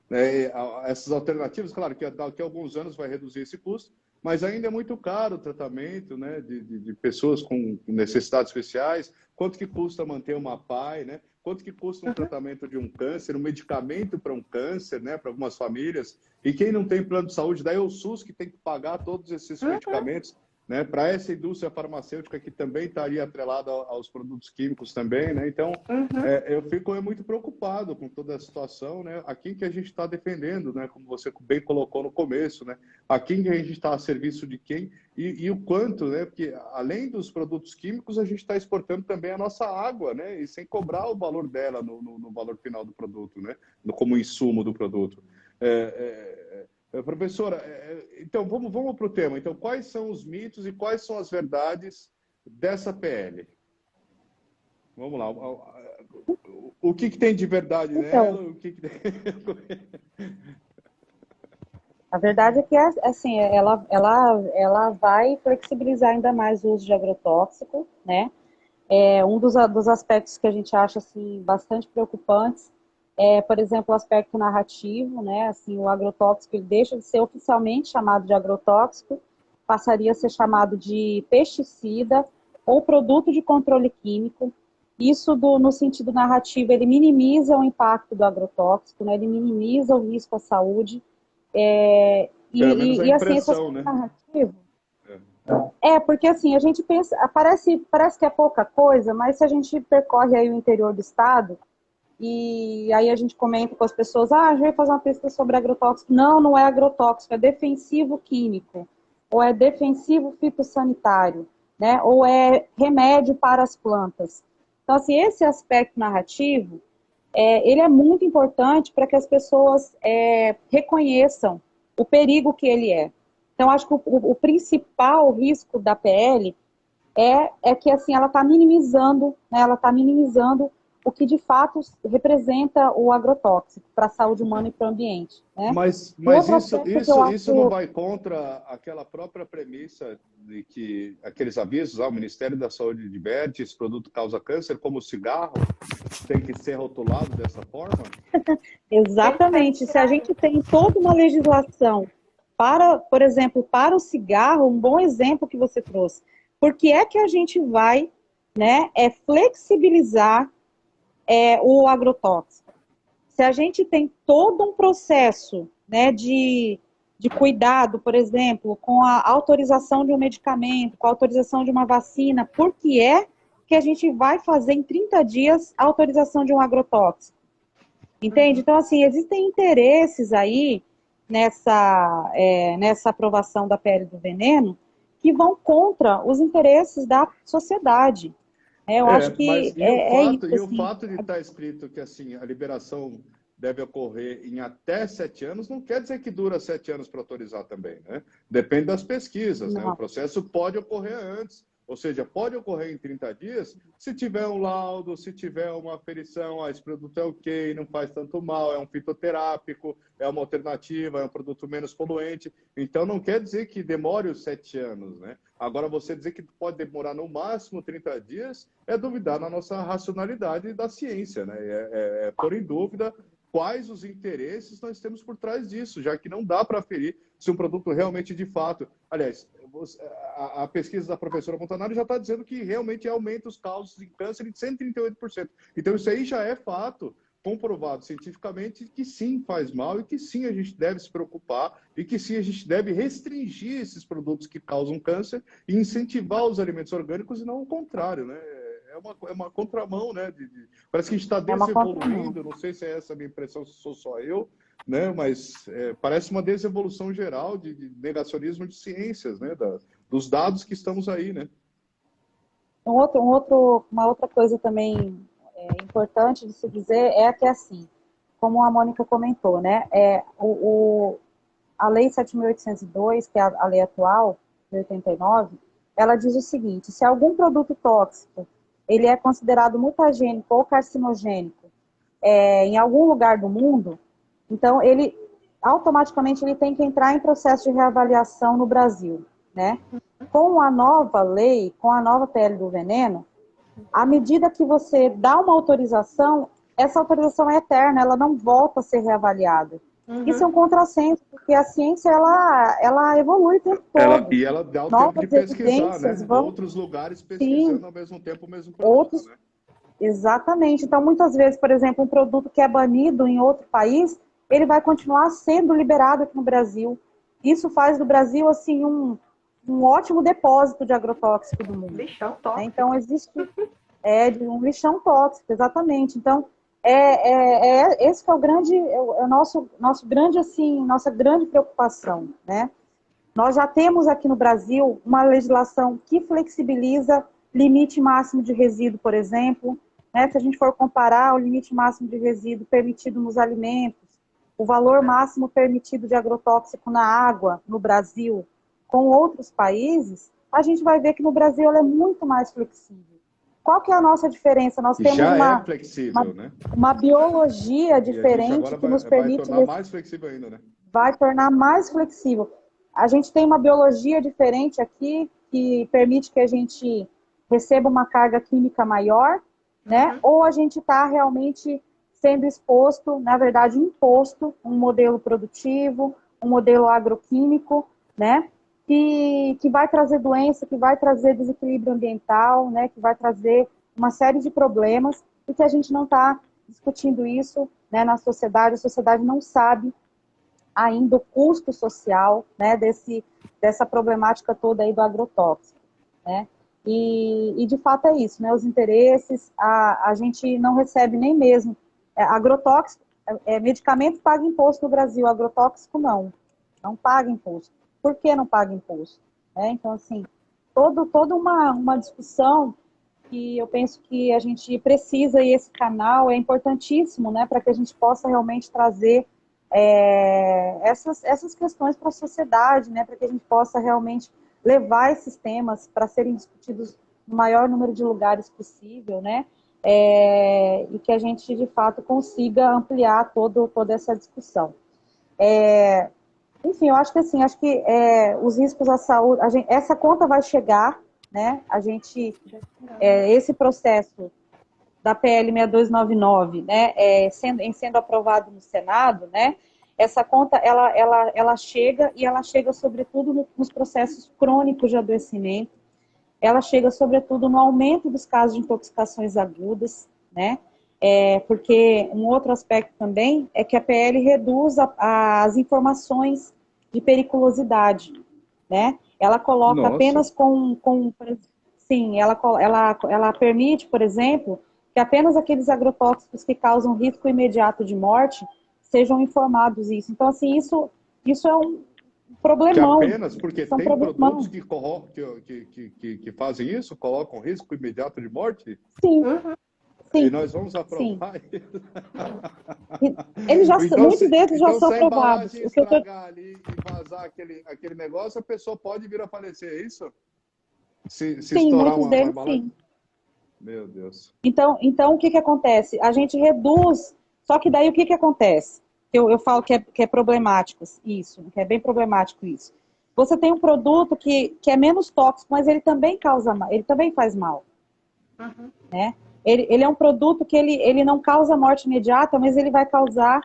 né, essas alternativas, claro que daqui a alguns anos vai reduzir esse custo, mas ainda é muito caro o tratamento, né, de pessoas com necessidades especiais. Quanto que custa manter uma PAI, né? Quanto que custa um tratamento de um câncer, um medicamento para um câncer, né, para algumas famílias. E quem não tem plano de saúde, daí é o SUS que tem que pagar todos esses medicamentos, né, para essa indústria farmacêutica que também estaria atrelada aos produtos químicos também, né? Então, eu fico muito preocupado com toda a situação, né? A quem que a gente está defendendo, né? Como você bem colocou no começo, né? A quem que a gente está a serviço de quem e o quanto, né? Porque além dos produtos químicos, a gente está exportando também a nossa água, né? E sem cobrar o valor dela no valor final do produto, né? Como insumo do produto. Professora, então vamos para o tema. Então, quais são os mitos e quais são as verdades dessa PL? Vamos lá. O que tem de verdade nela? O que tem... A verdade é que assim, ela vai flexibilizar ainda mais o uso de agrotóxico, né? Um dos aspectos que a gente acha assim, bastante preocupantes por exemplo, o aspecto narrativo, né? Assim, o agrotóxico ele deixa de ser oficialmente chamado de agrotóxico, passaria a ser chamado de pesticida ou produto de controle químico. Isso, no sentido narrativo, ele minimiza o impacto do agrotóxico, né? Ele minimiza o risco à saúde. E assim, esse aspecto narrativo... porque assim, a gente pensa, parece que é pouca coisa, mas se a gente percorre aí o interior do estado, e aí a gente comenta com as pessoas, a gente vai fazer uma pesquisa sobre agrotóxico. Não é agrotóxico, é defensivo químico, ou é defensivo fitossanitário, né? Ou é remédio para as plantas. Então, assim, esse aspecto narrativo, ele é muito importante para que as pessoas reconheçam o perigo que ele é. Então, acho que o principal risco da PL é que, assim, ela está minimizando, né? Ela está minimizando o que de fato representa o agrotóxico para a saúde humana e para o ambiente. Né? Mas isso não vai contra aquela própria premissa de que aqueles avisos, o Ministério da Saúde adverte, esse produto causa câncer, como o cigarro, tem que ser rotulado dessa forma? Exatamente. Se a gente tem toda uma legislação para, por exemplo, para o cigarro, um bom exemplo que você trouxe, por que é que a gente vai, né, flexibilizar o agrotóxico? Se a gente tem todo um processo, né, de cuidado, por exemplo, com a autorização de um medicamento, com a autorização de uma vacina, por que é que a gente vai fazer em 30 dias a autorização de um agrotóxico? Entende? Então, assim, existem interesses aí nessa aprovação da PL do veneno que vão contra os interesses da sociedade. Eu acho que mas isso. O fato de estar escrito que assim, a liberação deve ocorrer em até 7 anos, não quer dizer que dura 7 anos para autorizar também, né? Depende das pesquisas, né? O processo pode ocorrer antes, ou seja, pode ocorrer em 30 dias, se tiver um laudo, se tiver uma aferição, esse produto é ok, não faz tanto mal, é um fitoterápico, é uma alternativa, é um produto menos poluente. Então, não quer dizer que demore os 7 anos, né? Agora, você dizer que pode demorar no máximo 30 dias é duvidar na nossa racionalidade da ciência, né? Pôr em dúvida quais os interesses nós temos por trás disso, já que não dá para aferir se um produto realmente de fato... Aliás, a pesquisa da professora Montanari já está dizendo que realmente aumenta os casos de câncer em 138%. Então, isso aí já é fato comprovado cientificamente que sim, faz mal e que sim, a gente deve se preocupar e que sim, a gente deve restringir esses produtos que causam câncer e incentivar os alimentos orgânicos e não o contrário, né? é uma contramão, né? Parece que a gente está desevoluindo, não sei se é essa a minha impressão, se sou só eu, né? Mas parece uma desevolução geral de negacionismo de ciências, né? Dos dados que estamos aí, né? Uma outra coisa também importante de se dizer é que, assim, como a Mônica comentou, né? A Lei 7.802, que é a lei atual, de 89, ela diz o seguinte: se algum produto tóxico ele é considerado mutagênico ou carcinogênico em algum lugar do mundo, então ele automaticamente ele tem que entrar em processo de reavaliação no Brasil, né? Com a nova lei, com a nova PL do veneno, à medida que você dá uma autorização, essa autorização é eterna, ela não volta a ser reavaliada. Isso é um contrassenso, porque a ciência, ela evolui o tempo todo. E ela dá o tempo de pesquisar, né? Outros lugares pesquisando ao mesmo tempo o mesmo produto, né? Exatamente. Então, muitas vezes, por exemplo, um produto que é banido em outro país, ele vai continuar sendo liberado aqui no Brasil. Isso faz do Brasil, assim, um ótimo depósito de agrotóxico do mundo. Lixão tóxico. Então, existe um lixão tóxico, exatamente. Então, esse que é o grande, nosso grande, assim, nossa grande preocupação, né? Nós já temos aqui no Brasil uma legislação que flexibiliza limite máximo de resíduo, por exemplo, né? Se a gente for comparar o limite máximo de resíduo permitido nos alimentos, o valor máximo permitido de agrotóxico na água no Brasil com outros países, a gente vai ver que no Brasil ela é muito mais flexível. Qual que é a nossa diferença? Nós temos uma biologia diferente que nos permite... Vai tornar mais flexível ainda, né? Vai tornar mais flexível. A gente tem uma biologia diferente aqui que permite que a gente receba uma carga química maior, né? Ou a gente está realmente sendo exposto, na verdade, imposto um modelo produtivo, um modelo agroquímico, né? Que vai trazer doença, que vai trazer desequilíbrio ambiental, né? Que vai trazer uma série de problemas e que a gente não está discutindo isso, né, na sociedade. A sociedade não sabe ainda o custo social, né, dessa problemática toda aí do agrotóxico, né? E de fato é isso, né? Os interesses, a gente não recebe nem mesmo. Agrotóxico, medicamento paga imposto no Brasil, agrotóxico não paga imposto. Por que não paga imposto? Então, assim, toda uma discussão que eu penso que a gente precisa, e esse canal é importantíssimo, né, para que a gente possa realmente trazer essas questões para a sociedade, né, para que a gente possa realmente levar esses temas para serem discutidos no maior número de lugares possível, né, e que a gente, de fato, consiga ampliar toda essa discussão. Enfim, eu acho que assim, os riscos à saúde, essa conta vai chegar, né? Esse processo da PL 6299, né, sendo aprovado no Senado, né? Essa conta, ela chega, e ela chega sobretudo nos processos crônicos de adoecimento. Ela chega sobretudo no aumento dos casos de intoxicações agudas, né? Porque um outro aspecto também é que a PL reduz as informações de periculosidade, né? Ela coloca apenas sim, ela permite, por exemplo, que apenas aqueles agrotóxicos que causam risco imediato de morte sejam informados isso. Então, assim, isso é um problemão. Que apenas porque tem produtos que fazem isso, colocam risco imediato de morte? Sim. Sim. E nós vamos aprovar isso. Muitos deles já são aprovados. Se estragar ali e vazar aquele negócio, a pessoa pode vir a falecer, é isso? Se sim, estourar muitos deles sim. Meu Deus. Então, o que acontece? A gente reduz, só que daí o que acontece? Eu falo que é problemático isso, que é bem problemático isso. Você tem um produto que é menos tóxico, mas ele também ele também faz mal. Né? Ele é um produto que ele não causa morte imediata, mas ele vai causar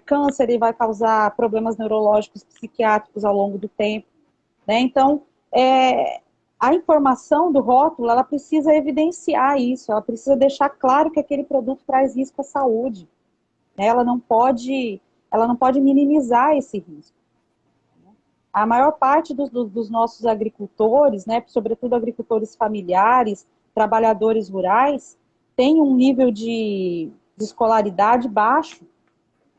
câncer, ele vai causar problemas neurológicos, psiquiátricos ao longo do tempo. Né? Então, a informação do rótulo, ela precisa evidenciar isso, ela precisa deixar claro que aquele produto traz risco à saúde. Né? Ela não pode minimizar esse risco. A maior parte dos nossos agricultores, né, sobretudo agricultores familiares, trabalhadores rurais têm um nível de escolaridade baixo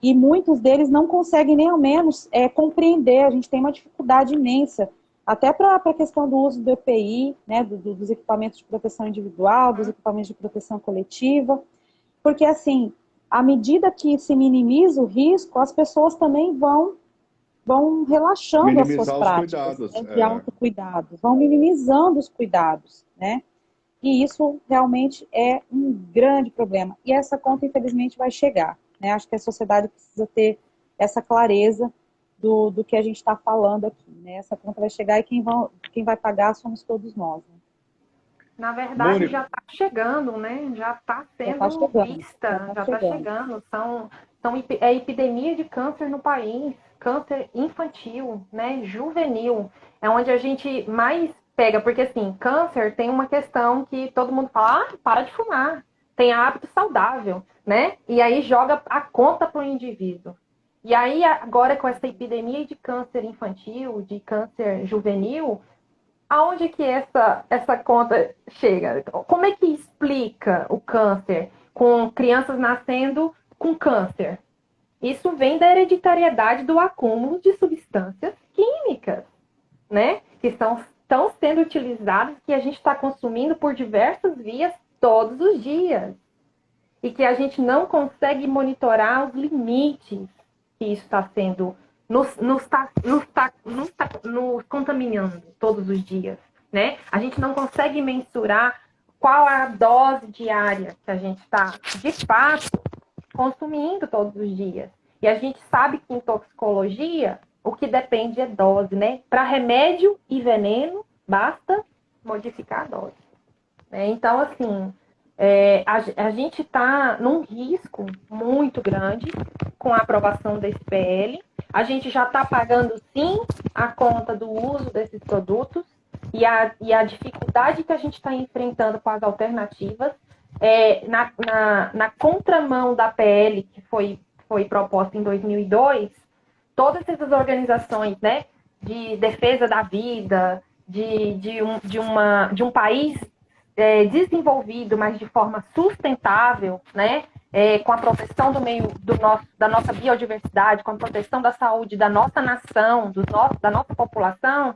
e muitos deles não conseguem nem ao menos compreender. A gente tem uma dificuldade imensa, até para a questão do uso do EPI, né, dos equipamentos de proteção individual, dos equipamentos de proteção coletiva, porque assim, à medida que se minimiza o risco, as pessoas também vão relaxando as suas práticas, né, de autocuidado, vão minimizando os cuidados, né? E isso realmente é um grande problema. E essa conta, infelizmente, vai chegar, né? Acho que a sociedade precisa ter essa clareza do que a gente está falando aqui, né? Essa conta vai chegar e quem vai pagar somos todos nós, né? Na verdade, já está chegando, né? Já está sendo vista, já está chegando. É epidemia de câncer no país, câncer infantil, né? Juvenil. É onde a gente mais pega, porque assim, câncer tem uma questão que todo mundo fala, para de fumar, tem hábito saudável, né? E aí joga a conta para o indivíduo. E aí, agora com essa epidemia de câncer infantil, de câncer juvenil, aonde que essa conta chega? Como é que explica o câncer com crianças nascendo com câncer? Isso vem da hereditariedade do acúmulo de substâncias químicas, né? Que estão sendo utilizadas, que a gente está consumindo por diversas vias todos os dias. E que a gente não consegue monitorar os limites que isso está sendo nos contaminando todos os dias, né? A gente não consegue mensurar qual é a dose diária que a gente está, de fato, consumindo todos os dias. E a gente sabe que em toxicologia, o que depende é dose, né? Para remédio e veneno, basta modificar a dose. Então, assim, a gente está num risco muito grande com a aprovação desse PL. A gente já está pagando, sim, a conta do uso desses produtos e a dificuldade que a gente está enfrentando com as alternativas. Na contramão da PL que foi proposta em 2002, todas essas organizações, né, de defesa da vida, de um país desenvolvido, mas de forma sustentável, né, com a proteção da nossa biodiversidade, com a proteção da saúde da nossa nação, da nossa população,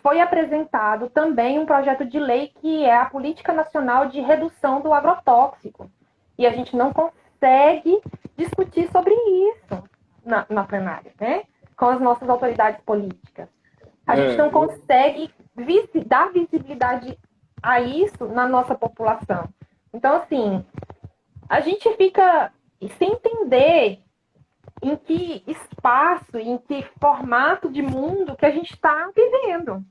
foi apresentado também um projeto de lei que é a Política Nacional de Redução do Agrotóxico. E a gente não consegue discutir sobre isso na plenária, né, com as nossas autoridades políticas. A gente não consegue dar visibilidade a isso na nossa população. Então, assim, a gente fica sem entender em que espaço, em que formato de mundo que a gente está vivendo.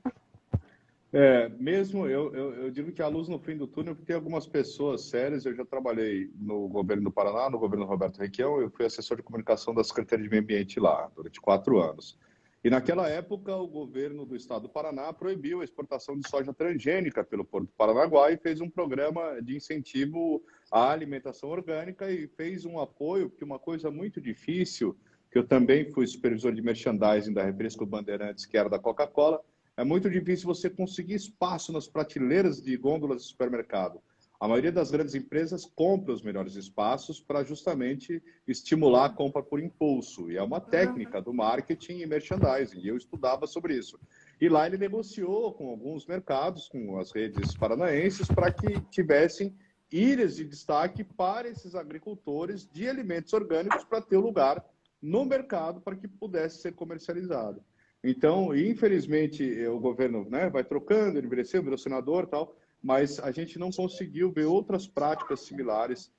Eu digo que a luz no fim do túnel, porque tem algumas pessoas sérias. Eu já trabalhei no governo do Paraná, no governo Roberto Requião. Eu fui assessor de comunicação da Secretaria de Meio Ambiente lá, durante 4 anos. E naquela época, o governo do estado do Paraná proibiu a exportação de soja transgênica pelo Porto do Paranaguá e fez um programa de incentivo à alimentação orgânica e fez um apoio, porque uma coisa muito difícil, que eu também fui supervisor de merchandising da Refresco Bandeirantes, que era da Coca-Cola, é muito difícil você conseguir espaço nas prateleiras de gôndolas de supermercado. A maioria das grandes empresas compra os melhores espaços para justamente estimular a compra por impulso. E é uma técnica do marketing e merchandising. E eu estudava sobre isso. E lá ele negociou com alguns mercados, com as redes paranaenses, para que tivessem ilhas de destaque para esses agricultores de alimentos orgânicos para ter lugar no mercado para que pudesse ser comercializado. Então, infelizmente, o governo, né, vai trocando, ele envelheceu, virou senador e tal, mas a gente não conseguiu ver outras práticas similares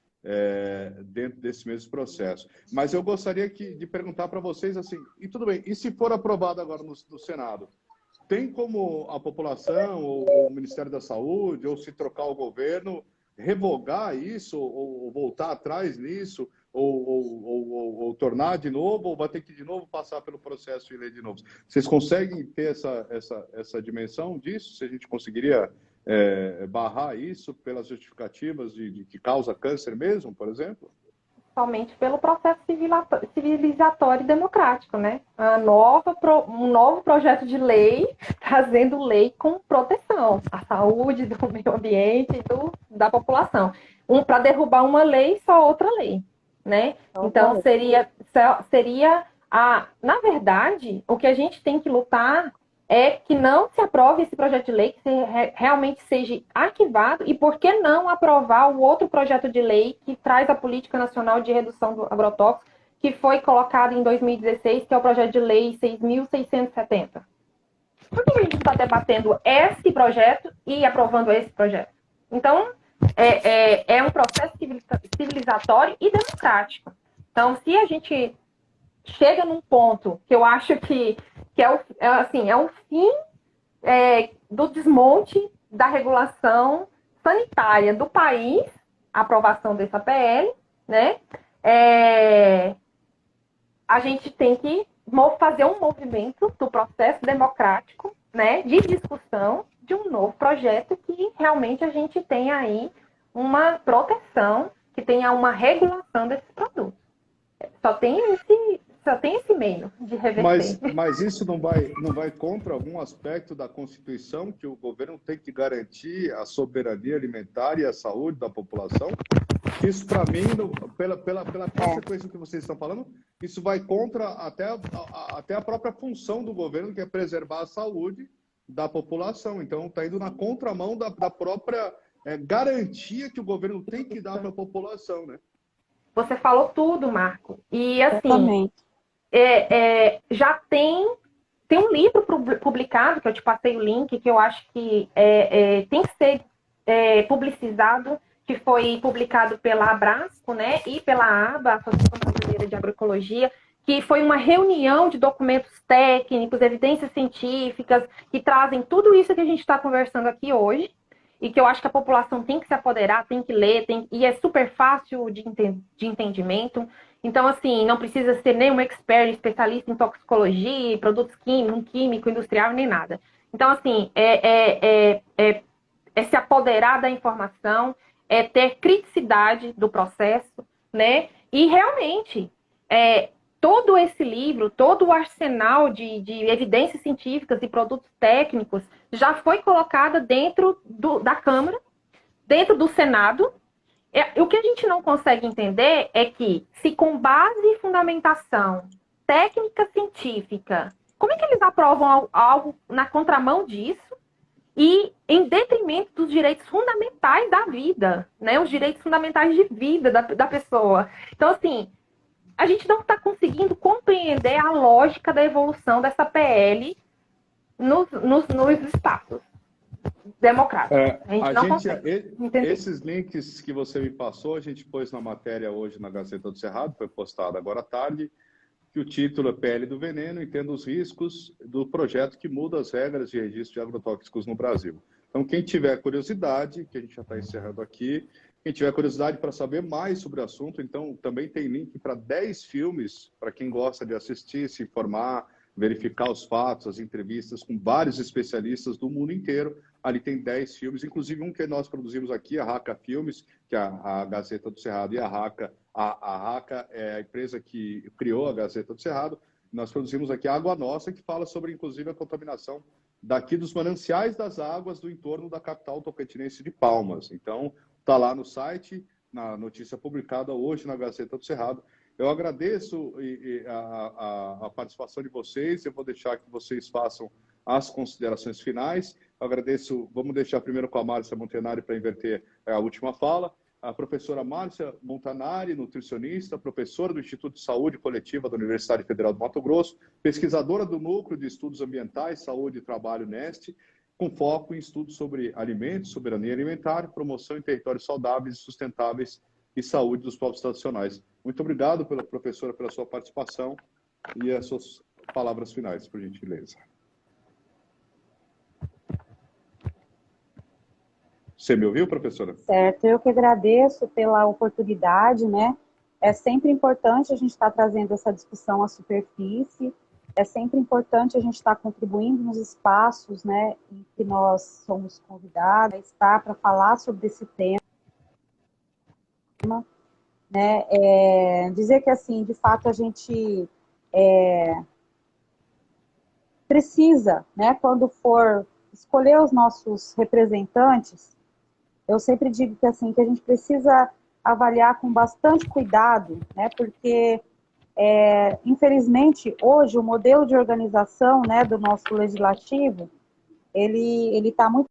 dentro desse mesmo processo. Mas eu gostaria de perguntar para vocês assim, e tudo bem, e se for aprovado agora no Senado, tem como a população, ou o Ministério da Saúde, ou se trocar o governo, revogar isso, ou voltar atrás nisso, ou tornar de novo, ou vai ter que de novo passar pelo processo e ler de novo? Vocês conseguem ter essa dimensão disso? Se a gente conseguiria barrar isso pelas justificativas de que causa câncer mesmo, por exemplo? somente pelo processo civilizatório e democrático, né? Um novo projeto de lei trazendo lei com proteção à saúde, do meio ambiente e da população. Para derrubar uma lei, só outra lei, né? Então, na verdade, o que a gente tem que lutar é que não se aprove esse projeto de lei, que realmente seja arquivado, e por que não aprovar o outro projeto de lei que traz a Política Nacional de Redução do Agrotóxico, que foi colocado em 2016, que é o projeto de lei 6.670. Por que a gente está debatendo esse projeto e aprovando esse projeto? Então, é um processo civilizatório e democrático. Então, se a gente chega num ponto que eu acho que é o fim do desmonte da regulação sanitária do país, a aprovação dessa PL, né? A gente tem que fazer um movimento do processo democrático, né, de discussão de um novo projeto que realmente a gente tenha aí uma proteção, que tenha uma regulação desses produtos. Só tem esse meio de reverter. Mas isso não vai contra algum aspecto da Constituição, que o governo tem que garantir a soberania alimentar e a saúde da população? Isso, para mim, pela consequência que vocês estão falando, isso vai contra até a própria função do governo, que é preservar a saúde da população. Então, está indo na contramão da própria garantia que o governo tem que dar para a população, né? Você falou tudo, Marco. E, assim, já tem um livro publicado, que eu te passei o link, que eu acho que tem que ser publicizado, que foi publicado pela Abrasco, né, e pela ABA, Associação Brasileira de Agroecologia, que foi uma reunião de documentos técnicos, evidências científicas, que trazem tudo isso que a gente está conversando aqui hoje, e que eu acho que a população tem que se apoderar, tem que ler, e é super fácil de entendimento. Então, assim, não precisa ser nenhum expert, especialista em toxicologia, produtos químico, industrial, nem nada. Então, assim, é se apoderar da informação, é ter criticidade do processo, né? E, realmente, todo esse livro, todo o arsenal de evidências científicas e produtos técnicos já foi colocado dentro da Câmara, dentro do Senado. O que a gente não consegue entender é que, se com base e fundamentação técnica científica, como é que eles aprovam algo na contramão disso e em detrimento dos direitos fundamentais da vida, né? Os direitos fundamentais de vida da pessoa. Então, assim, a gente não está conseguindo compreender a lógica da evolução dessa PL nos espaços democráticos. A gente não consegue entender. Esses links que você me passou, a gente pôs na matéria hoje na Gazeta do Cerrado, foi postado agora à tarde, que o título é PL do Veneno, entenda os riscos do projeto que muda as regras de registro de agrotóxicos no Brasil. Então, quem tiver curiosidade, que a gente já está encerrando aqui, quem tiver curiosidade para saber mais sobre o assunto, então também tem link para 10 filmes, para quem gosta de assistir, se informar, verificar os fatos, as entrevistas com vários especialistas do mundo inteiro. Ali tem 10 filmes, inclusive um que nós produzimos aqui, a Raca Filmes, que é a Gazeta do Cerrado e a Raca. A Raca é a empresa que criou a Gazeta do Cerrado. Nós produzimos aqui a Água Nossa, que fala sobre, inclusive, a contaminação daqui dos mananciais das águas do entorno da capital tocantinense de Palmas. Então, está lá no site, na notícia publicada hoje na Gazeta do Cerrado. Eu agradeço a participação de vocês. Eu vou deixar que vocês façam as considerações finais. Eu agradeço, vamos deixar primeiro com a Márcia Montanari para inverter a última fala. A professora Márcia Montanari, nutricionista, professora do Instituto de Saúde Coletiva da Universidade Federal do Mato Grosso, pesquisadora do Núcleo de Estudos Ambientais, Saúde e Trabalho NEST, com foco em estudos sobre alimentos, soberania alimentar, promoção em territórios saudáveis e sustentáveis e saúde dos povos tradicionais. Muito obrigado, professora, pela sua participação e as suas palavras finais, por gentileza. Você me ouviu, professora? Certo, eu que agradeço pela oportunidade, né? É sempre importante a gente estar trazendo essa discussão à superfície, é sempre importante a gente estar contribuindo nos espaços, né, em que nós somos convidados a estar para falar sobre esse tema. né? Dizer que, assim, de fato, a gente precisa, né, quando for escolher os nossos representantes, eu sempre digo que, assim, que a gente precisa avaliar com bastante cuidado, né, porque, infelizmente, hoje, o modelo de organização, né, do nosso legislativo, ele está muito